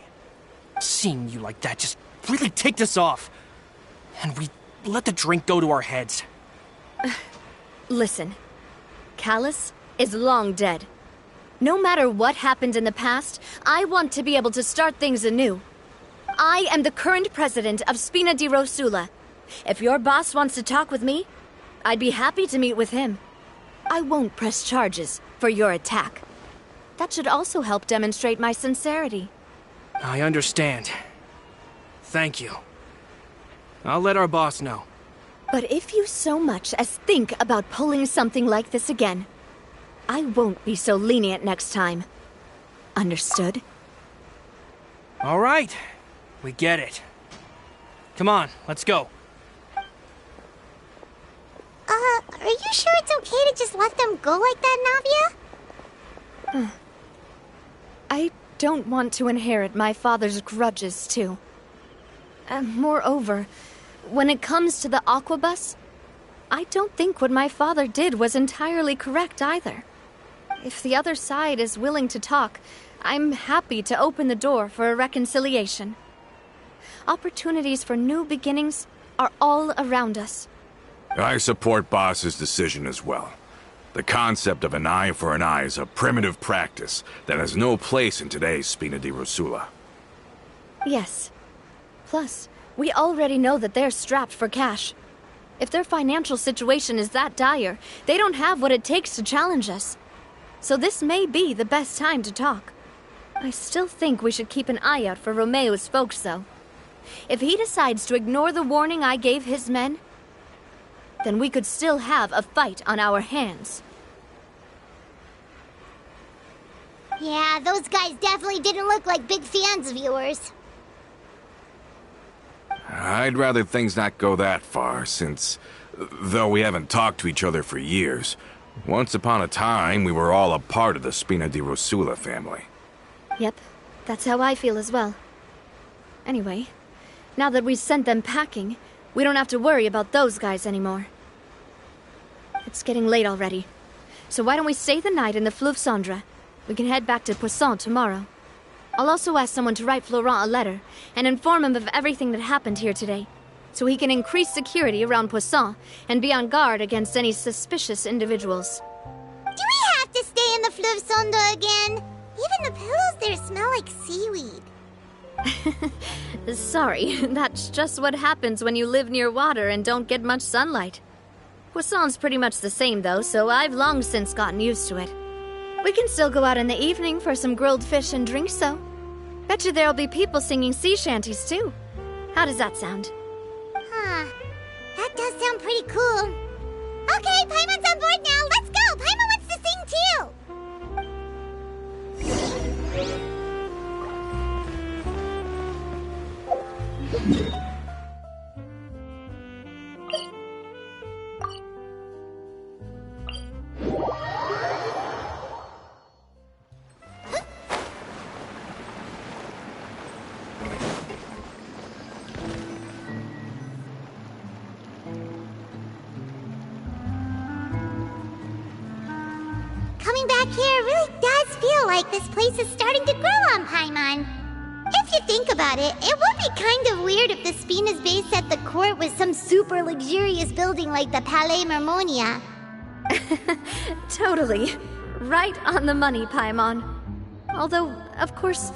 Seeing you like that just really ticked us off. And we let the drink go to our heads. Listen, Callus is long dead. No matter what happened in the past, I want to be able to start things anew. I am the current president of Spina di Rosula. If your boss wants to talk with me, I'd be happy to meet with him. I won't press charges for your attack. That should also help demonstrate my sincerity. I understand. Thank you. I'll let our boss know. But if you so much as think about pulling something like this again, I won't be so lenient next time. Understood? All right. We get it. Come on, let's go. Are you sure it's okay to just let them go like that, Navia? I don't want to inherit my father's grudges, too. Moreover, when it comes to the Aquabus, I don't think what my father did was entirely correct either. If the other side is willing to talk, I'm happy to open the door for a reconciliation. Opportunities for new beginnings are all around us. I support Boss's decision as well. The concept of an eye for an eye is a primitive practice that has no place in today's Spina di Rosula. Yes. Plus, we already know that they're strapped for cash. If their financial situation is that dire, they don't have what it takes to challenge us. So this may be the best time to talk. I still think we should keep an eye out for Romeo's folks, though. If he decides to ignore the warning I gave his men, then we could still have a fight on our hands. Yeah, those guys definitely didn't look like big fans of yours. I'd rather things not go that far, since, though we haven't talked to each other for years, once upon a time we were all a part of the Spina di Rosula family. Yep, that's how I feel as well. Anyway, now that we've sent them packing, we don't have to worry about those guys anymore. It's getting late already, so why don't we stay the night in the Fleuve Cendre? We can head back to Poisson tomorrow. I'll also ask someone to write Florent a letter and inform him of everything that happened here today, so he can increase security around Poisson and be on guard against any suspicious individuals. Do we have to stay in the Fleuve Cendre again? Even the pillows there smell like seaweed. Sorry, that's just what happens when you live near water and don't get much sunlight. Poisson's pretty much the same, though, so I've long since gotten used to it. We can still go out in the evening for some grilled fish and drinks, though. Bet you there'll be people singing sea shanties, too. How does that sound? Huh. That does sound pretty cool. Okay, Paimon's on board now. Let's go. Paimon wants to sing, too. Coming back here really does feel like this place is starting to grow on Paimon. If you think about it, it would be kind of weird if the Spina's base at the court was some super luxurious building like the Palais Mermonia. Totally. Right on the money, Paimon. Although, of course,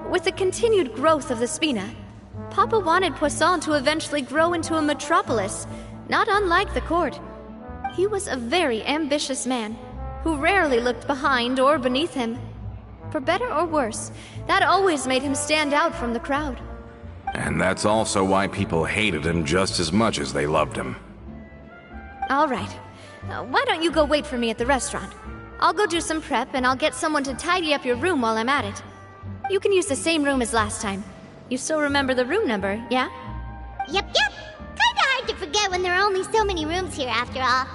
with the continued growth of the Spina, Papa wanted Poisson to eventually grow into a metropolis, not unlike the court. He was a very ambitious man, who rarely looked behind or beneath him. For better or worse, that always made him stand out from the crowd. And that's also why people hated him just as much as they loved him. All right. Why don't you go wait for me at the restaurant? I'll go do some prep and I'll get someone to tidy up your room while I'm at it. You can use the same room as last time. You still remember the room number, yeah? Yep. Kinda hard to forget when there are only so many rooms here after all.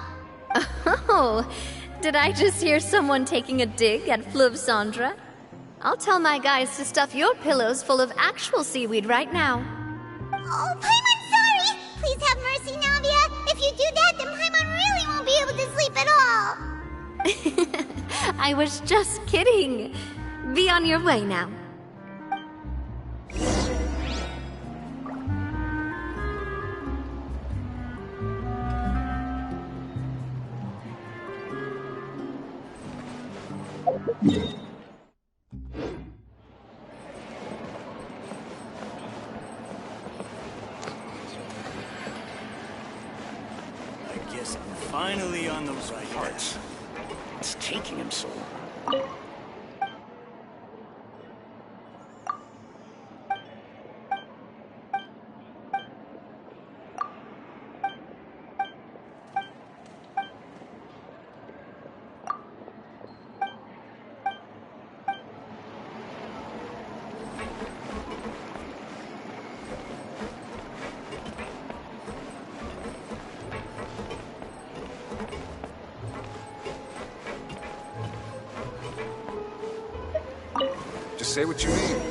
Oh, did I just hear someone taking a dig at Fleuve Cendre? I'll tell my guys to stuff your pillows full of actual seaweed right now. Oh, Paimon, sorry! Please have mercy, Navia. If you do that, then Paimon really won't be able to sleep at all. I was just kidding. Be on your way now. I guess I'm finally on the right parts. What's taking him so long? Just say what you mean.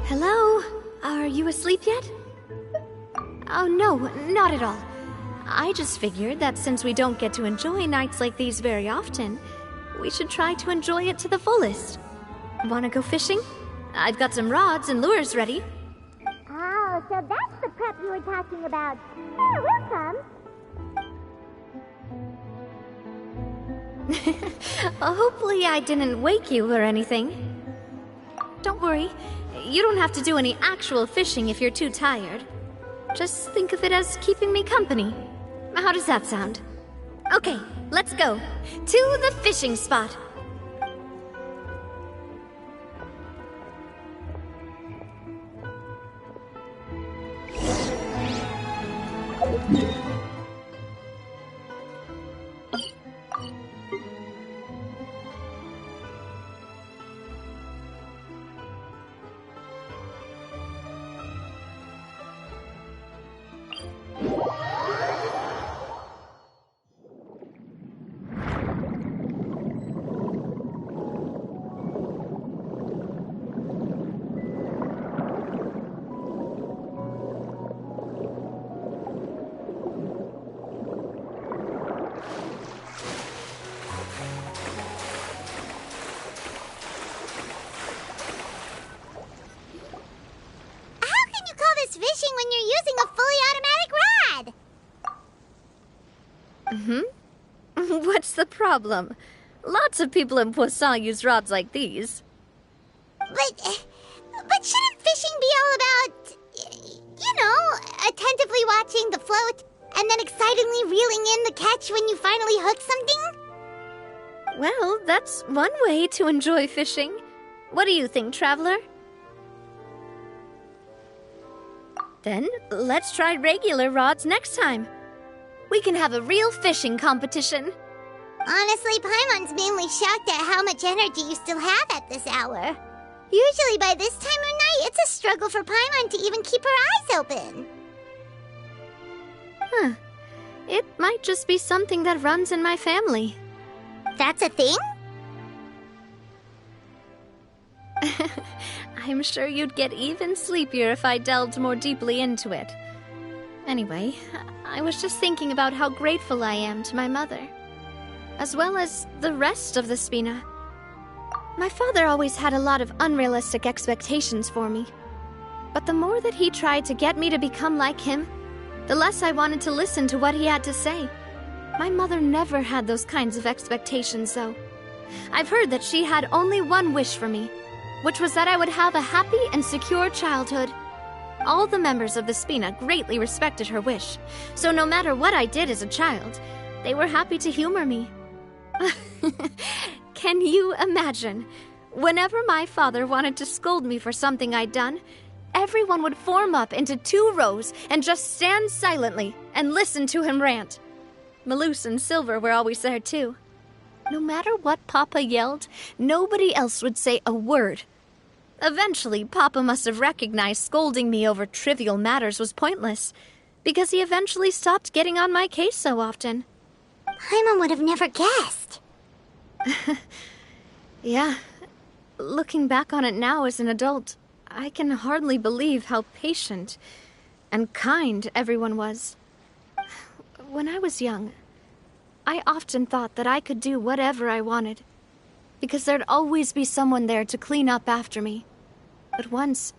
Hello? Are you asleep yet? Oh, no, not at all. I just figured that since we don't get to enjoy nights like these very often, we should try to enjoy it to the fullest. Wanna go fishing? I've got some rods and lures ready. Oh, so that's the prep you were talking about. Sure, we'll come. Hopefully I didn't wake you or anything. Don't worry, you don't have to do any actual fishing if you're too tired. Just think of it as keeping me company. How does that sound? Okay, let's go. To the fishing spot. Fishing when you're using a fully automatic rod. What's the problem? Lots of people in Poisson use rods like these. But shouldn't fishing be all about, attentively watching the float and then excitedly reeling in the catch when you finally hook something? Well, that's one way to enjoy fishing. What do you think, Traveler? Then, let's try regular rods next time. We can have a real fishing competition. Honestly, Paimon's mainly shocked at how much energy you still have at this hour. Usually by this time of night, it's a struggle for Paimon to even keep her eyes open. Huh. It might just be something that runs in my family. That's a thing? I'm sure you'd get even sleepier if I delved more deeply into it. Anyway, I was just thinking about how grateful I am to my mother, as well as the rest of the Spina. My father always had a lot of unrealistic expectations for me, but the more that he tried to get me to become like him, the less I wanted to listen to what he had to say. My mother never had those kinds of expectations, though. I've heard that she had only one wish for me, which was that I would have a happy and secure childhood. All the members of the Spina greatly respected her wish, so no matter what I did as a child, they were happy to humor me. Can you imagine? Whenever my father wanted to scold me for something I'd done, everyone would form up into 2 rows and just stand silently and listen to him rant. Malouse and Silver were always there too. No matter what Papa yelled, nobody else would say a word. Eventually, Papa must have recognized scolding me over trivial matters was pointless, because he eventually stopped getting on my case so often. Paimon would have never guessed. Yeah. Looking back on it now as an adult, I can hardly believe how patient and kind everyone was. When I was young, I often thought that I could do whatever I wanted, because there'd always be someone there to clean up after me. But once,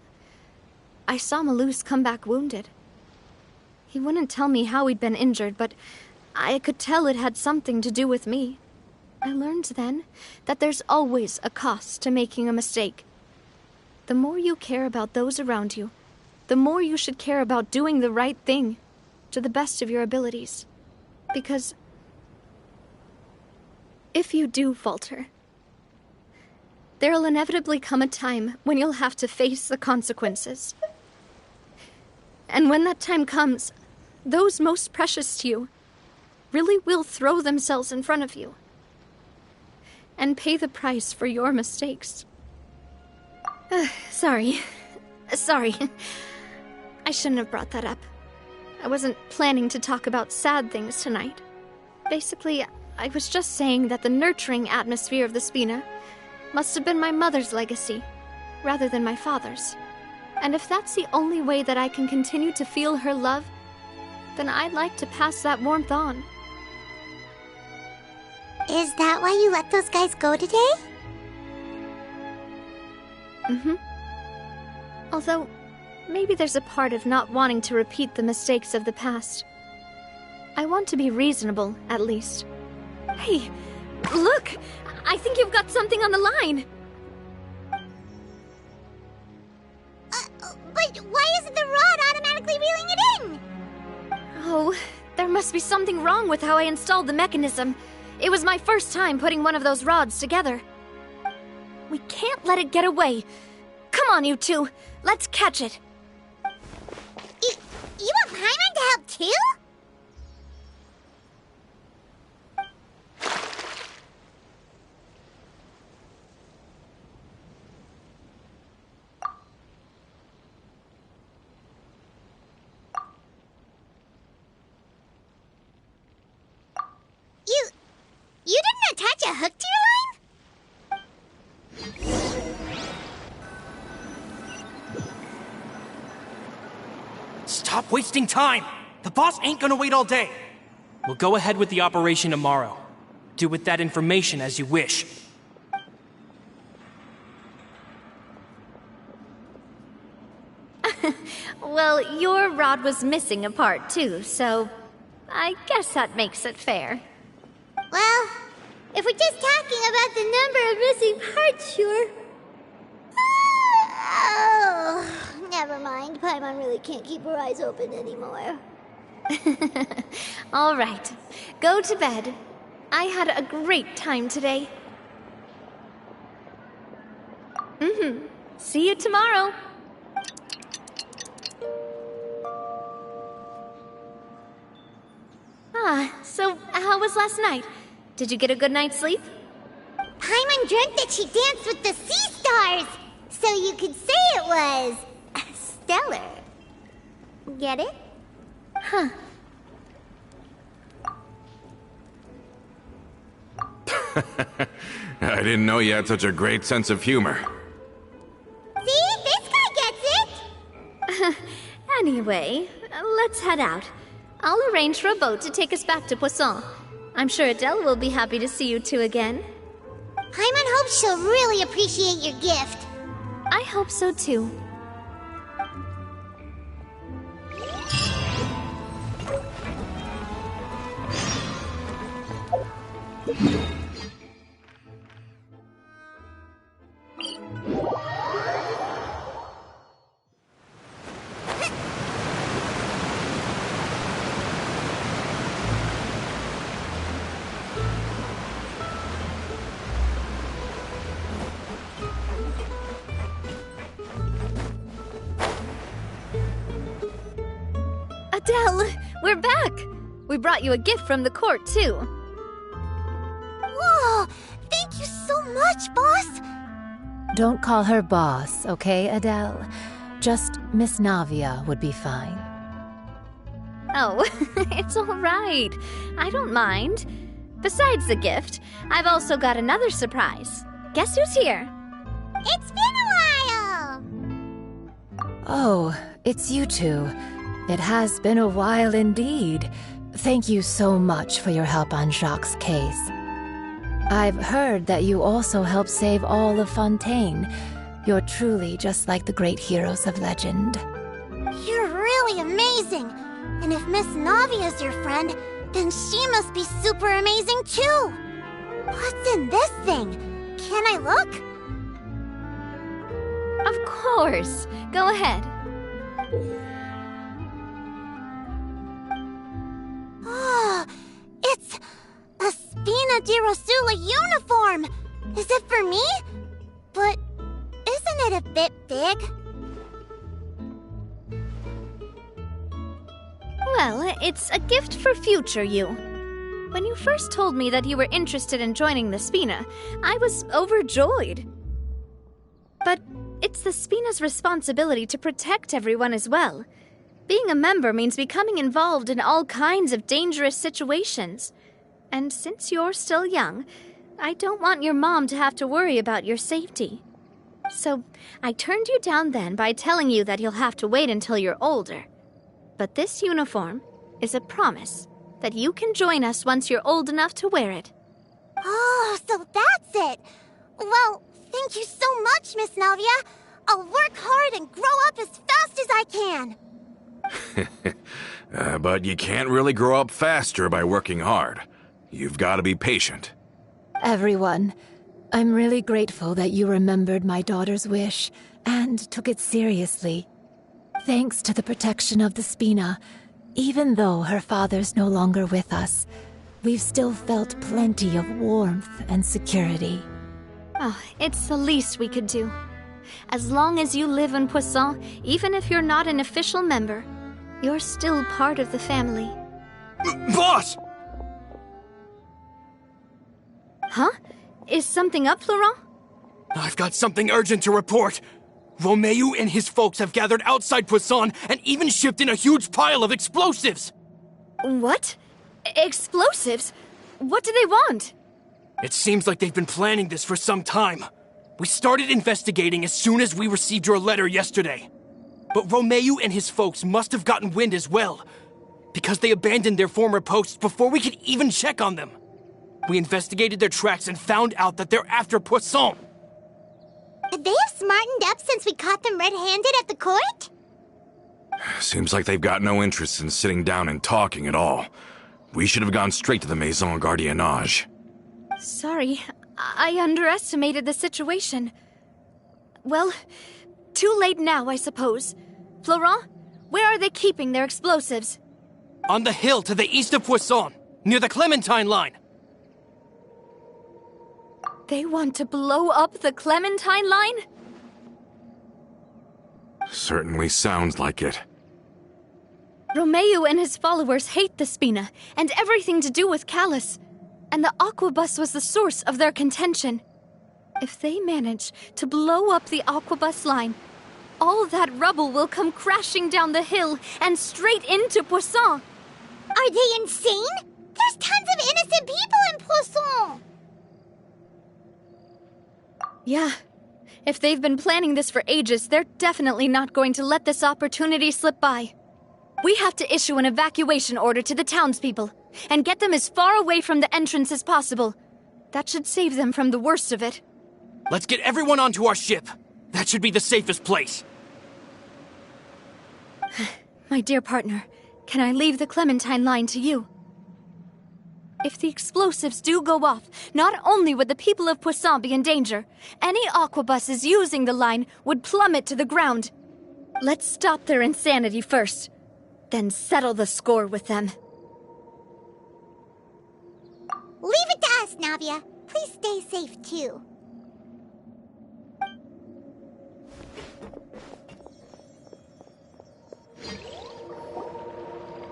I saw Malouse come back wounded. He wouldn't tell me how he'd been injured, but I could tell it had something to do with me. I learned then that there's always a cost to making a mistake. The more you care about those around you, the more you should care about doing the right thing, to the best of your abilities. Because if you do falter, there'll inevitably come a time when you'll have to face the consequences. And when that time comes, those most precious to you really will throw themselves in front of you and pay the price for your mistakes. Sorry. I shouldn't have brought that up. I wasn't planning to talk about sad things tonight. Basically, I was just saying that the nurturing atmosphere of the Spina must have been my mother's legacy, rather than my father's. And if that's the only way that I can continue to feel her love, then I'd like to pass that warmth on. Is that why you let those guys go today? Mm-hmm. Although, maybe there's a part of not wanting to repeat the mistakes of the past. I want to be reasonable, at least. Hey, look! I think you've got something on the line! But why isn't the rod automatically reeling it in? Oh, there must be something wrong with how I installed the mechanism. It was my first time putting one of those rods together. We can't let it get away. Come on, you two. Let's catch it. You want Paimon to help too? You didn't attach a hook to your line? Stop wasting time! The boss ain't gonna wait all day. We'll go ahead with the operation tomorrow. Do with that information as you wish. Well, your rod was missing a part too, so I guess that makes it fair. Well, if we're just talking about the number of missing parts, sure. Oh, never mind. Paimon really can't keep her eyes open anymore. All right, go to bed. I had a great time today. See you tomorrow. So how was last night? Did you get a good night's sleep? Paimon dreamt that she danced with the sea stars, so you could say it was stellar. Get it? Huh. I didn't know you had such a great sense of humor. See? This guy gets it! Anyway, let's head out. I'll arrange for a boat to take us back to Poisson. I'm sure Adele will be happy to see you two again. Paimon hopes she'll really appreciate your gift. I hope so too. Adele, we're back! We brought you a gift from the court, too. Whoa! Thank you so much, boss! Don't call her boss, okay, Adele? Just Miss Navia would be fine. Oh, it's all right. I don't mind. Besides the gift, I've also got another surprise. Guess who's here? It's been a while! Oh, it's you two. It has been a while indeed. Thank you so much for your help on Jacques' case. I've heard that you also helped save all of Fontaine. You're truly just like the great heroes of legend. You're really amazing! And if Miss Navia's your friend, then she must be super amazing too. What's in this thing? Can I look? Of course. Go ahead. Oh, it's a Spina di Rosula uniform. Is it for me? But isn't it a bit big? Well, it's a gift for future you. When you first told me that you were interested in joining the Spina, I was overjoyed. But it's the Spina's responsibility to protect everyone as well. Being a member means becoming involved in all kinds of dangerous situations. And since you're still young, I don't want your mom to have to worry about your safety. So I turned you down then by telling you that you'll have to wait until you're older. But this uniform is a promise that you can join us once you're old enough to wear it. Oh, so that's it. Well, thank you so much, Miss Navia. I'll work hard and grow up as fast as I can. But you can't really grow up faster by working hard. You've got to be patient. Everyone, I'm really grateful that you remembered my daughter's wish and took it seriously. Thanks to the protection of the Spina, even though her father's no longer with us, we've still felt plenty of warmth and security. Oh, it's the least we could do. As long as you live in Poisson, even if you're not an official member, you're still part of the family. Boss! Huh? Is something up, Florent? I've got something urgent to report. Romeo and his folks have gathered outside Poisson and even shipped in a huge pile of explosives. What? Explosives? What do they want? It seems like they've been planning this for some time. We started investigating as soon as we received your letter yesterday. But Romeo and his folks must have gotten wind as well, because they abandoned their former posts before we could even check on them. We investigated their tracks and found out that they're after Poisson. They have smartened up since we caught them red-handed at the court? Seems like they've got no interest in sitting down and talking at all. We should have gone straight to the Maison Gardiennage. Sorry, I underestimated the situation. Well, too late now, I suppose. Florent, where are they keeping their explosives? On the hill to the east of Poisson, near the Clementine line. They want to blow up the Clementine line? Certainly sounds like it. Romeo and his followers hate the Spina and everything to do with Callus. And the Aquabus was the source of their contention. If they manage to blow up the Aquabus line, all that rubble will come crashing down the hill and straight into Poisson. Are they insane? There's tons of innocent people in Poisson! Yeah. If they've been planning this for ages, they're definitely not going to let this opportunity slip by. We have to issue an evacuation order to the townspeople and get them as far away from the entrance as possible. That should save them from the worst of it. Let's get everyone onto our ship. That should be the safest place. My dear partner, can I leave the Clementine line to you? If the explosives do go off, not only would the people of Poisson be in danger, any aquabuses using the line would plummet to the ground. Let's stop their insanity first, then settle the score with them. Leave it to us, Navia. Please stay safe, too.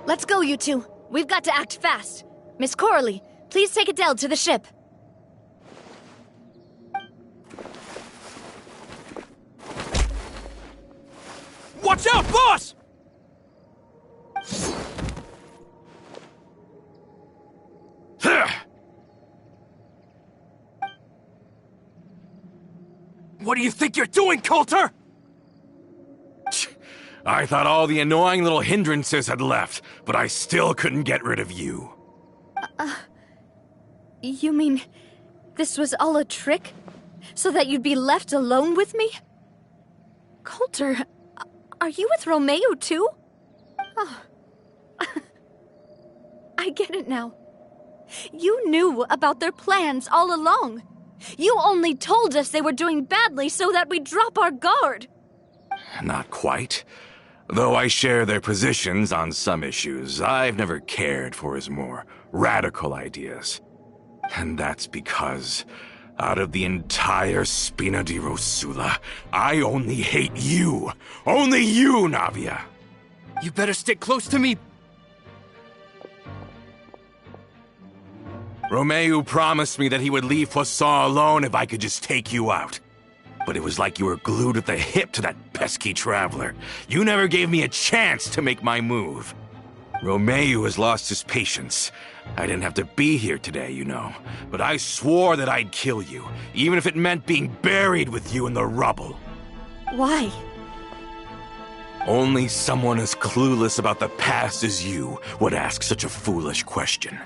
Let's go, you two. We've got to act fast. Miss Coralie, please take Adele to the ship. Watch out, boss! What do you think you're doing, Coulter? I thought all the annoying little hindrances had left, but I still couldn't get rid of you. You mean this was all a trick? So that you'd be left alone with me? Coulter, are you with Romeo too? Oh, I get it now. You knew about their plans all along. You only told us they were doing badly so that we'd drop our guard. Not quite. Though I share their positions on some issues, I've never cared for his more radical ideas. And that's because, out of the entire Spina di Rosula, I only hate you. Only you, Navia. You better stick close to me. Romeo promised me that he would leave Poisson alone if I could just take you out. But it was like you were glued at the hip to that pesky traveler. You never gave me a chance to make my move. Romeo has lost his patience. I didn't have to be here today, you know. But I swore that I'd kill you, even if it meant being buried with you in the rubble. Why? Only someone as clueless about the past as you would ask such a foolish question.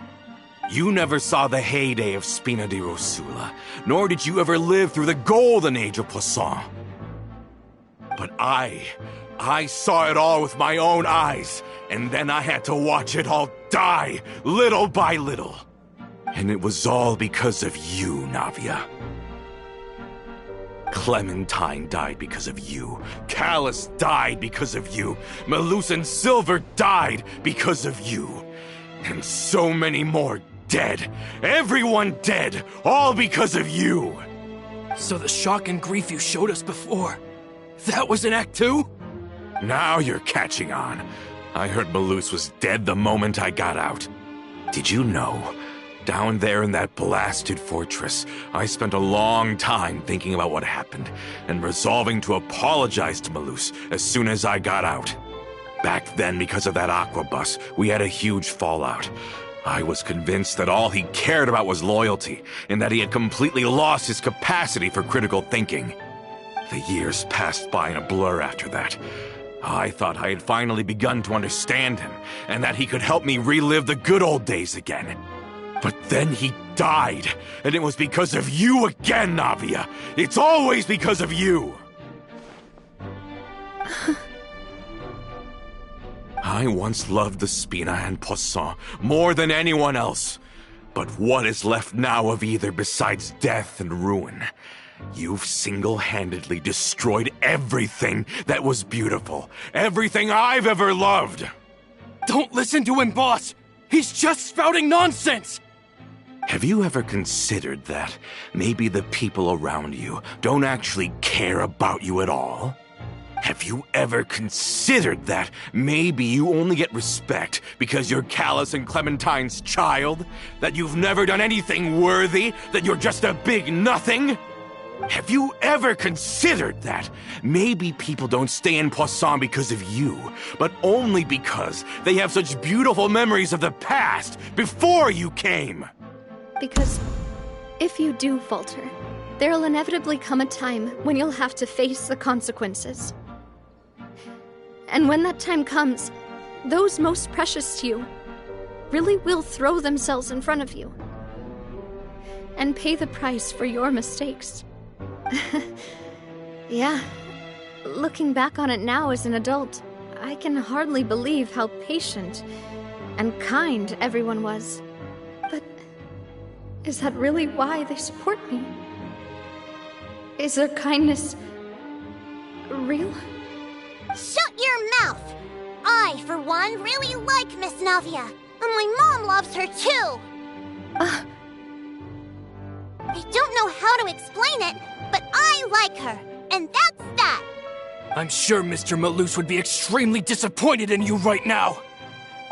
You never saw the heyday of Spina di Rosula, nor did you ever live through the golden age of Poisson. But I saw it all with my own eyes, and then I had to watch it all die, little by little. And it was all because of you, Navia. Clementine died because of you. Callus died because of you. Malus and Silver died because of you. And so many more dead. Everyone dead. All because of you. So the shock and grief you showed us before, that was in Act 2? Now you're catching on. I heard Malus was dead the moment I got out. Did you know? Down there in that blasted fortress, I spent a long time thinking about what happened and resolving to apologize to Malus as soon as I got out. Back then, because of that aqua bus, we had a huge fallout. I was convinced that all he cared about was loyalty, and that he had completely lost his capacity for critical thinking. The years passed by in a blur after that. I thought I had finally begun to understand him, and that he could help me relive the good old days again. But then he died, and it was because of you again, Navia. It's always because of you. I once loved the Spina and Poisson more than anyone else. But what is left now of either besides death and ruin? You've single-handedly destroyed everything that was beautiful. Everything I've ever loved. Don't listen to him, boss. He's just spouting nonsense. Have you ever considered that maybe the people around you don't actually care about you at all? Have you ever considered that maybe you only get respect because you're Callus and Clementine's child? That you've never done anything worthy? That you're just a big nothing? Have you ever considered that maybe people don't stay in Poisson because of you, but only because they have such beautiful memories of the past before you came? Because if you do falter, there'll inevitably come a time when you'll have to face the consequences. And when that time comes, those most precious to you really will throw themselves in front of you and pay the price for your mistakes. Yeah, looking back on it now as an adult, I can hardly believe how patient and kind everyone was. But is that really why they support me? Is their kindness real? Shut your mouth! I, for one, really like Miss Navia. And my mom loves her, too. I don't know how to explain it, but I like her. And that's that. I'm sure Mr. Malus would be extremely disappointed in you right now.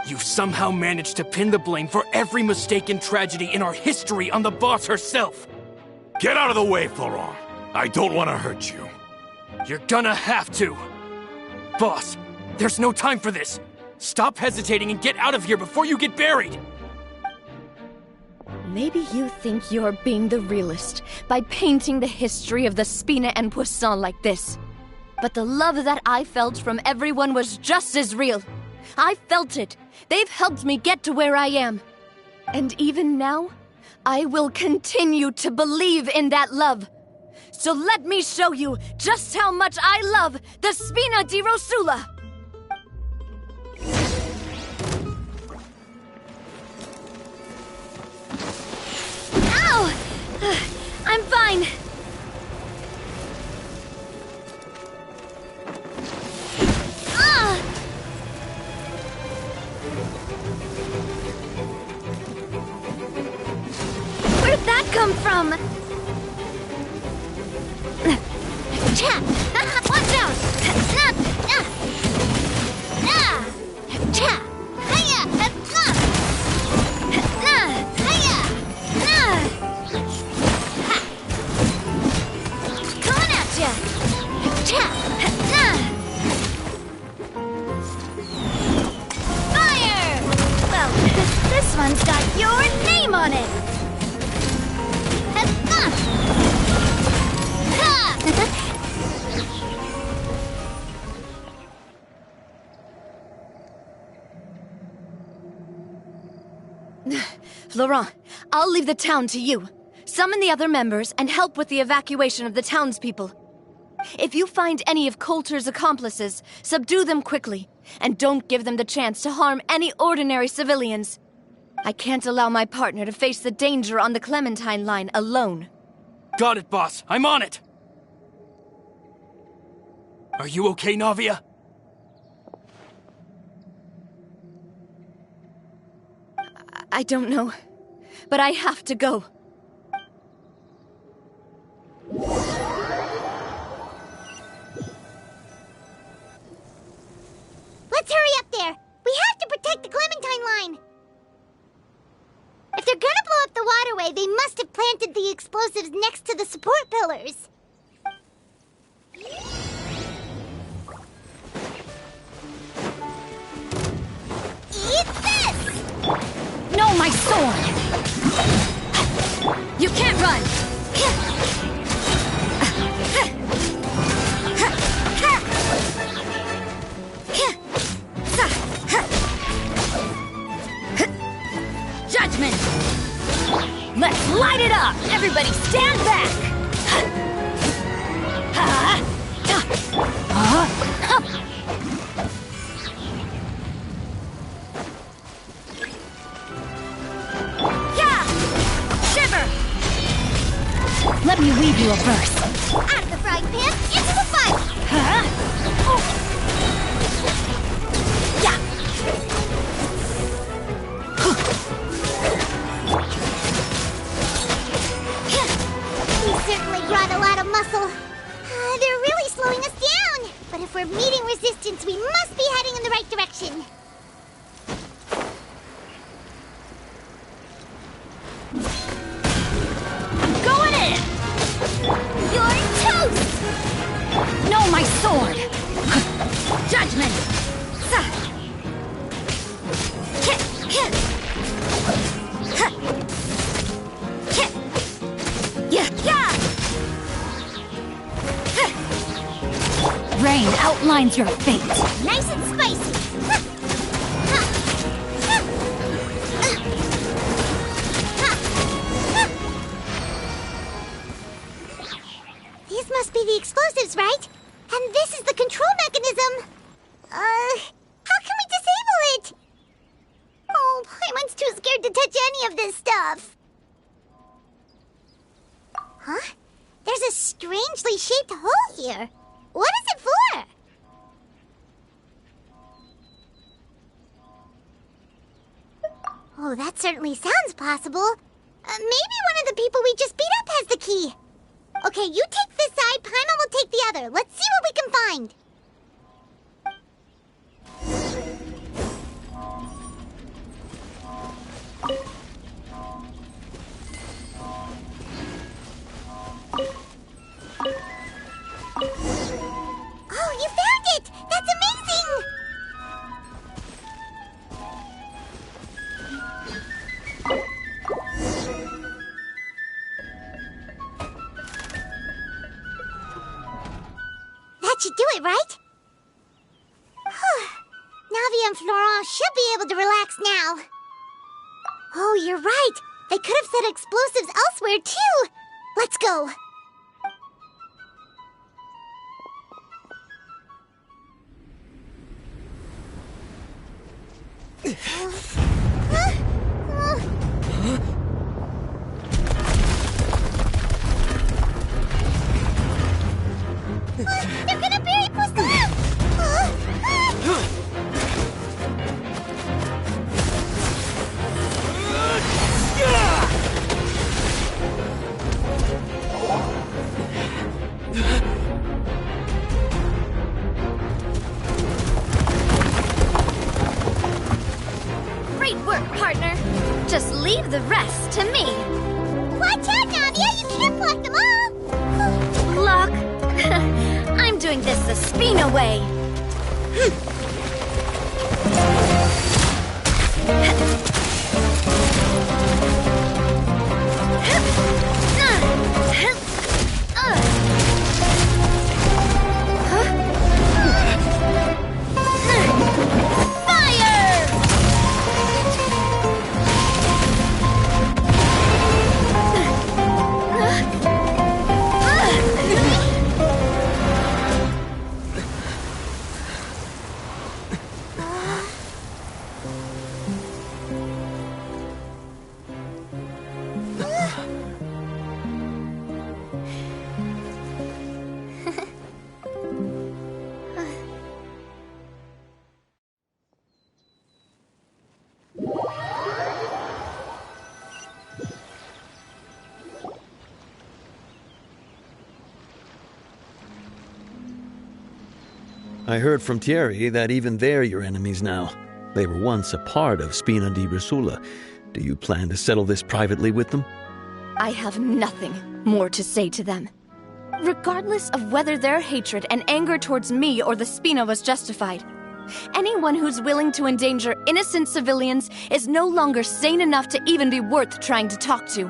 You've somehow managed to pin the blame for every mistake and tragedy in our history on the boss herself. Get out of the way, Florent. I don't want to hurt you. You're gonna have to. Boss, there's no time for this. Stop hesitating and get out of here before you get buried. Maybe you think you're being the realist by painting the history of the Spina and Poisson like this. But the love that I felt from everyone was just as real. I felt it. They've helped me get to where I am. And even now, I will continue to believe in that love. So let me show you just how much I love the Spina di Rosula. mine! Ah! Where'd that come from? Watch out! Coming at ya! Fire! Well, this one's got your name on it! Laurent, I'll leave the town to you. Summon the other members and help with the evacuation of the townspeople. If you find any of Coulter's accomplices, subdue them quickly, and don't give them the chance to harm any ordinary civilians. I can't allow my partner to face the danger on the Clementine line alone. Got it, boss. I'm on it. Are you okay, Navia? I don't know, but I have to go. Let's hurry up there! We have to protect the Clementine line! If they're gonna blow up the waterway, they must have planted the explosives next to the support pillars. Eat this! No, my sword! You can't run! Judgment! Let's light it up! Everybody stand back! Let me weave you a verse. Out of the frying pan, into the fire! Yeah! We certainly brought a lot of muscle. They're really slowing us down. But if we're meeting resistance, we must be heading in the right direction. You're toast! No, my sword! Judgment! Rain outlines your fate. Nice and spicy. These must be the explosives, right? And this is the control mechanism. How can we disable it? Oh, Paimon's too scared to touch any of this stuff. Huh? There's a strangely shaped hole here. What is it for? Oh, that certainly sounds possible. Maybe one of the people we just beat up has the key. Okay, you take this side, Paimon will take the other. Let's see what we can find. Oh, you found it! That's amazing! That should do it, right? Navi and Florent should be able to relax now. Oh, you're right. They could have set explosives elsewhere, too. Let's go. Leave the rest to me. Watch out, Navia! You can't block them all! Block? I'm doing this the Spina way. I heard from Thierry that even they're your enemies now. They were once a part of Spina di Rosula. Do you plan to settle this privately with them? I have nothing more to say to them. Regardless of whether their hatred and anger towards me or the Spina was justified, anyone who's willing to endanger innocent civilians is no longer sane enough to even be worth trying to talk to.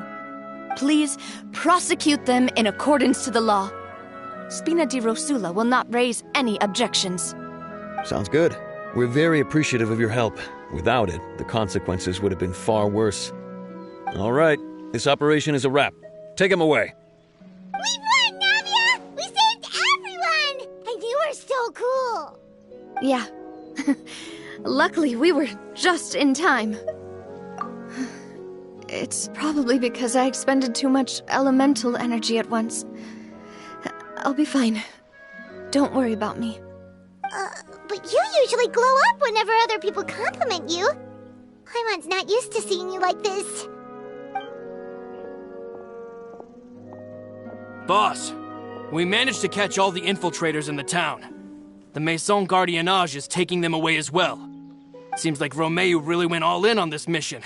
Please prosecute them in accordance to the law. Spina di Rosula will not raise any objections. Sounds good. We're very appreciative of your help. Without it, the consequences would have been far worse. All right, this operation is a wrap. Take him away. We won, Navia! We saved everyone! And you were so cool! Yeah. Luckily, we were just in time. It's probably because I expended too much elemental energy at once. I'll be fine. Don't worry about me. But you usually glow up whenever other people compliment you. Paimon's not used to seeing you like this. Boss, we managed to catch all the infiltrators in the town. The Maison Gardiennage is taking them away as well. Seems like Romeu really went all in on this mission.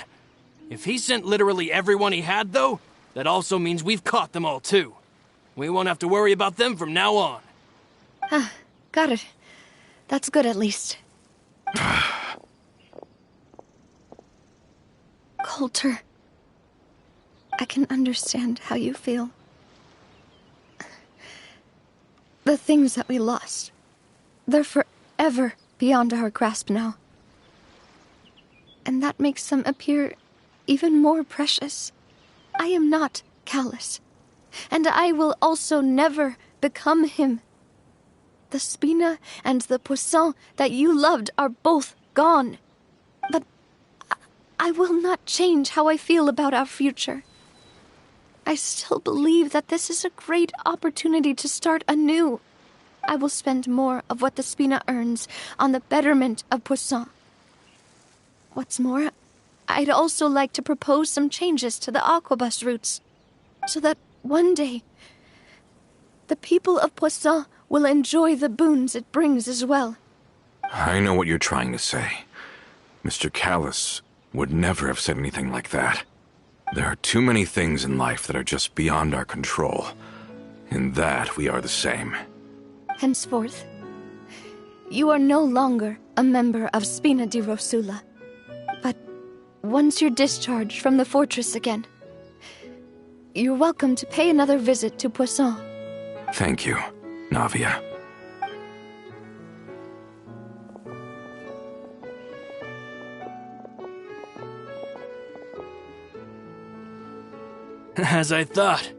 If he sent literally everyone he had, though, that also means we've caught them all, too. We won't have to worry about them from now on. Got it. That's good, at least. Coulter, I can understand how you feel. The things that we lost, they're forever beyond our grasp now. And that makes them appear even more precious. I am not callous, and I will also never become him. The Spina and the Poisson that you loved are both gone. But I will not change how I feel about our future. I still believe that this is a great opportunity to start anew. I will spend more of what the Spina earns on the betterment of Poisson. What's more, I'd also like to propose some changes to the Aquabus routes, so that one day the people of Poisson will enjoy the boons it brings as well. I know what you're trying to say. Mr. Callis would never have said anything like that. There are too many things in life that are just beyond our control. In that, we are the same. Henceforth, you are no longer a member of Spina di Rosula. But once you're discharged from the fortress again, you're welcome to pay another visit to Poisson. Thank you, Navia. As I thought.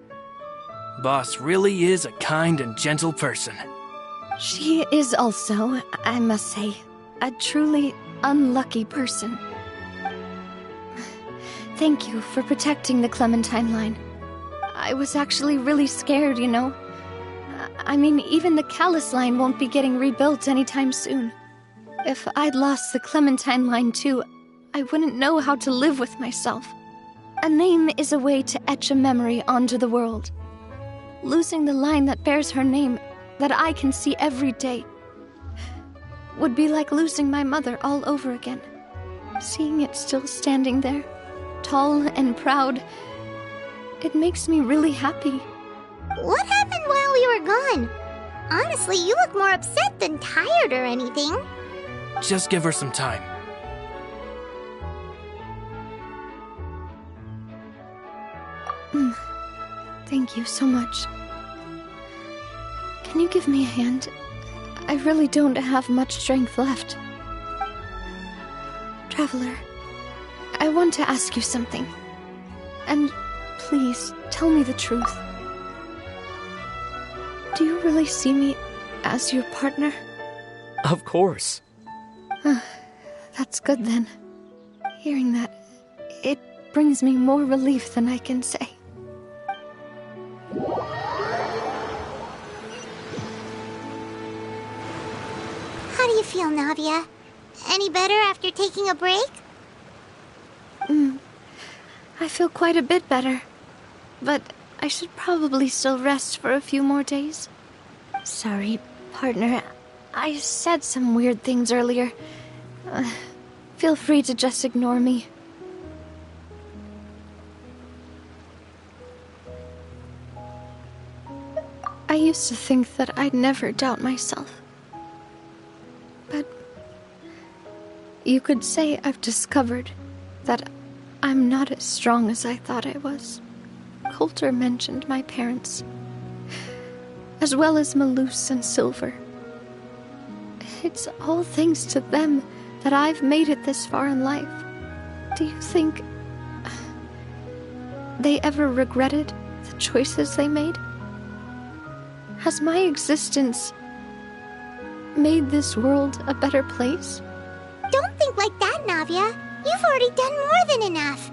Boss really is a kind and gentle person. She is also, I must say, a truly unlucky person. Thank you for protecting the Clementine line. I was actually really scared, you know. I mean, even the Callis line won't be getting rebuilt anytime soon. If I'd lost the Clementine line too, I wouldn't know how to live with myself. A name is a way to etch a memory onto the world. Losing the line that bears her name, that I can see every day, would be like losing my mother all over again. Seeing it still standing there, tall and proud. It makes me really happy. What happened while we were gone? Honestly, you look more upset than tired or anything. Just give her some time. Thank you so much. Can you give me a hand? I really don't have much strength left. Traveler, I want to ask you something. And please, tell me the truth. Do you really see me as your partner? Of course. That's good then. Hearing that, it brings me more relief than I can say. How do you feel, Navia? Any better after taking a break? I feel quite a bit better. But I should probably still rest for a few more days. Sorry, partner. I said some weird things earlier. Feel free to just ignore me. I used to think that I'd never doubt myself. But you could say I've discovered that I'm not as strong as I thought I was. Coulter mentioned my parents, as well as Malus and Silver. It's all thanks to them that I've made it this far in life. Do you think they ever regretted the choices they made? Has my existence made this world a better place? Don't think like that, Navia. You've already done more than enough.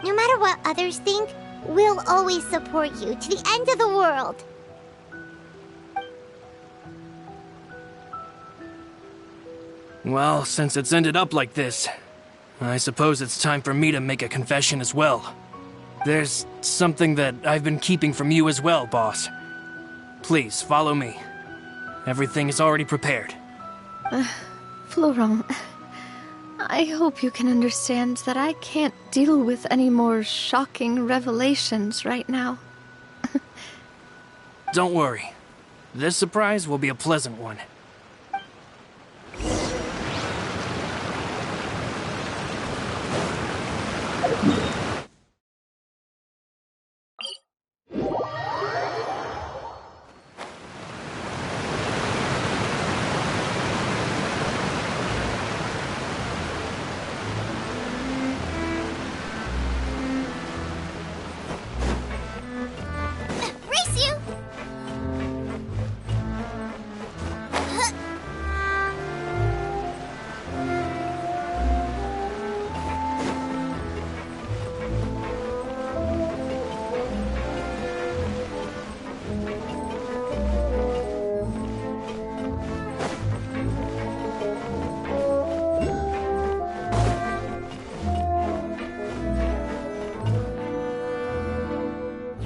No matter what others think, we'll always support you to the end of the world. Well, since it's ended up like this, I suppose it's time for me to make a confession as well. There's something that I've been keeping from you as well, boss. Please, follow me. Everything is already prepared. Florent, I hope you can understand that I can't deal with any more shocking revelations right now. Don't worry. This surprise will be a pleasant one. Race you!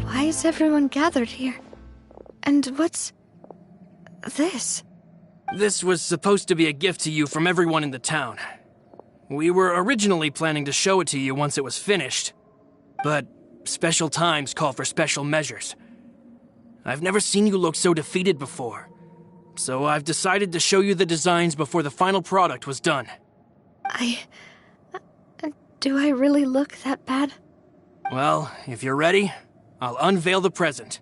Why is everyone gathered here? And what's this? This was supposed to be a gift to you from everyone in the town. We were originally planning to show it to you once it was finished, but special times call for special measures. I've never seen you look so defeated before, so I've decided to show you the designs before the final product was done. Do I really look that bad? Well, if you're ready, I'll unveil the present.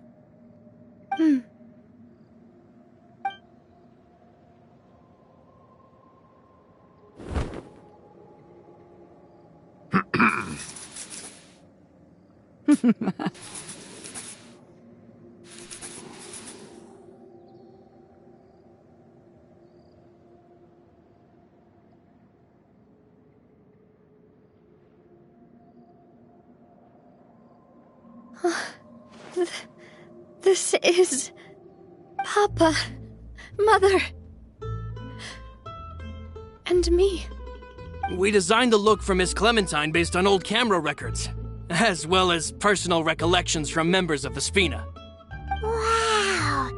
This is... Papa, Mother, and me. We designed the look for Miss Clementine based on old camera records, as well as personal recollections from members of the Spina. Wow!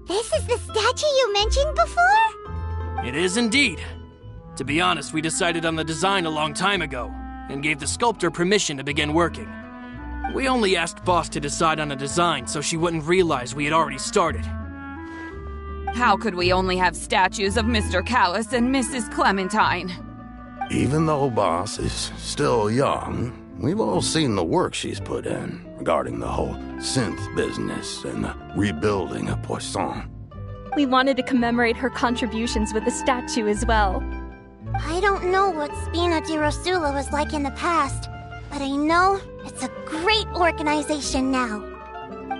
This is the statue you mentioned before? It is indeed. To be honest, we decided on the design a long time ago, and gave the sculptor permission to begin working. We only asked Boss to decide on a design so she wouldn't realize we had already started. How could we only have statues of Mr. Callis and Mrs. Clementine? Even though Boss is still young, we've all seen the work she's put in regarding the whole synth business and the rebuilding of Poisson. We wanted to commemorate her contributions with a statue as well. I don't know what Spina di Rosula was like in the past, but I know it's a great organization now.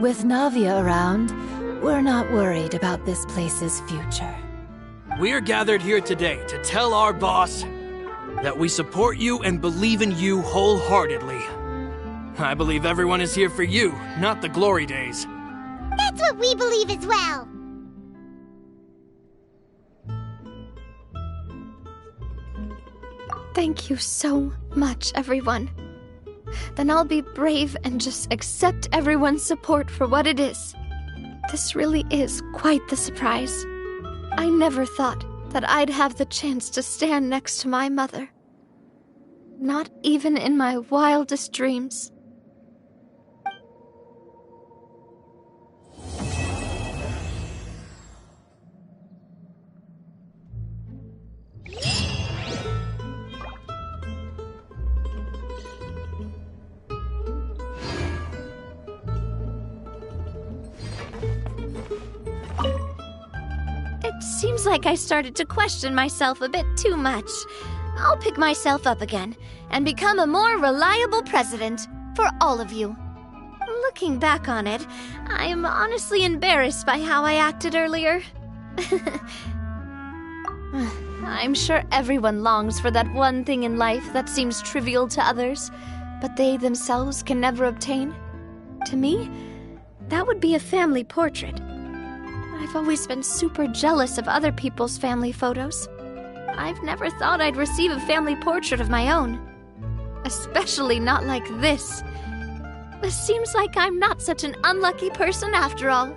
With Navia around, we're not worried about this place's future. We're gathered here today to tell our boss that we support you and believe in you wholeheartedly. I believe everyone is here for you, not the glory days. That's what we believe as well. Thank you so much, everyone. Then I'll be brave and just accept everyone's support for what it is. This really is quite the surprise. I never thought that I'd have the chance to stand next to my mother. Not even in my wildest dreams. It seems like I started to question myself a bit too much. I'll pick myself up again and become a more reliable president for all of you. Looking back on it, I'm honestly embarrassed by how I acted earlier. I'm sure everyone longs for that one thing in life that seems trivial to others, but they themselves can never obtain. To me, that would be a family portrait. I've always been super jealous of other people's family photos. I've never thought I'd receive a family portrait of my own. Especially not like this. It seems like I'm not such an unlucky person after all.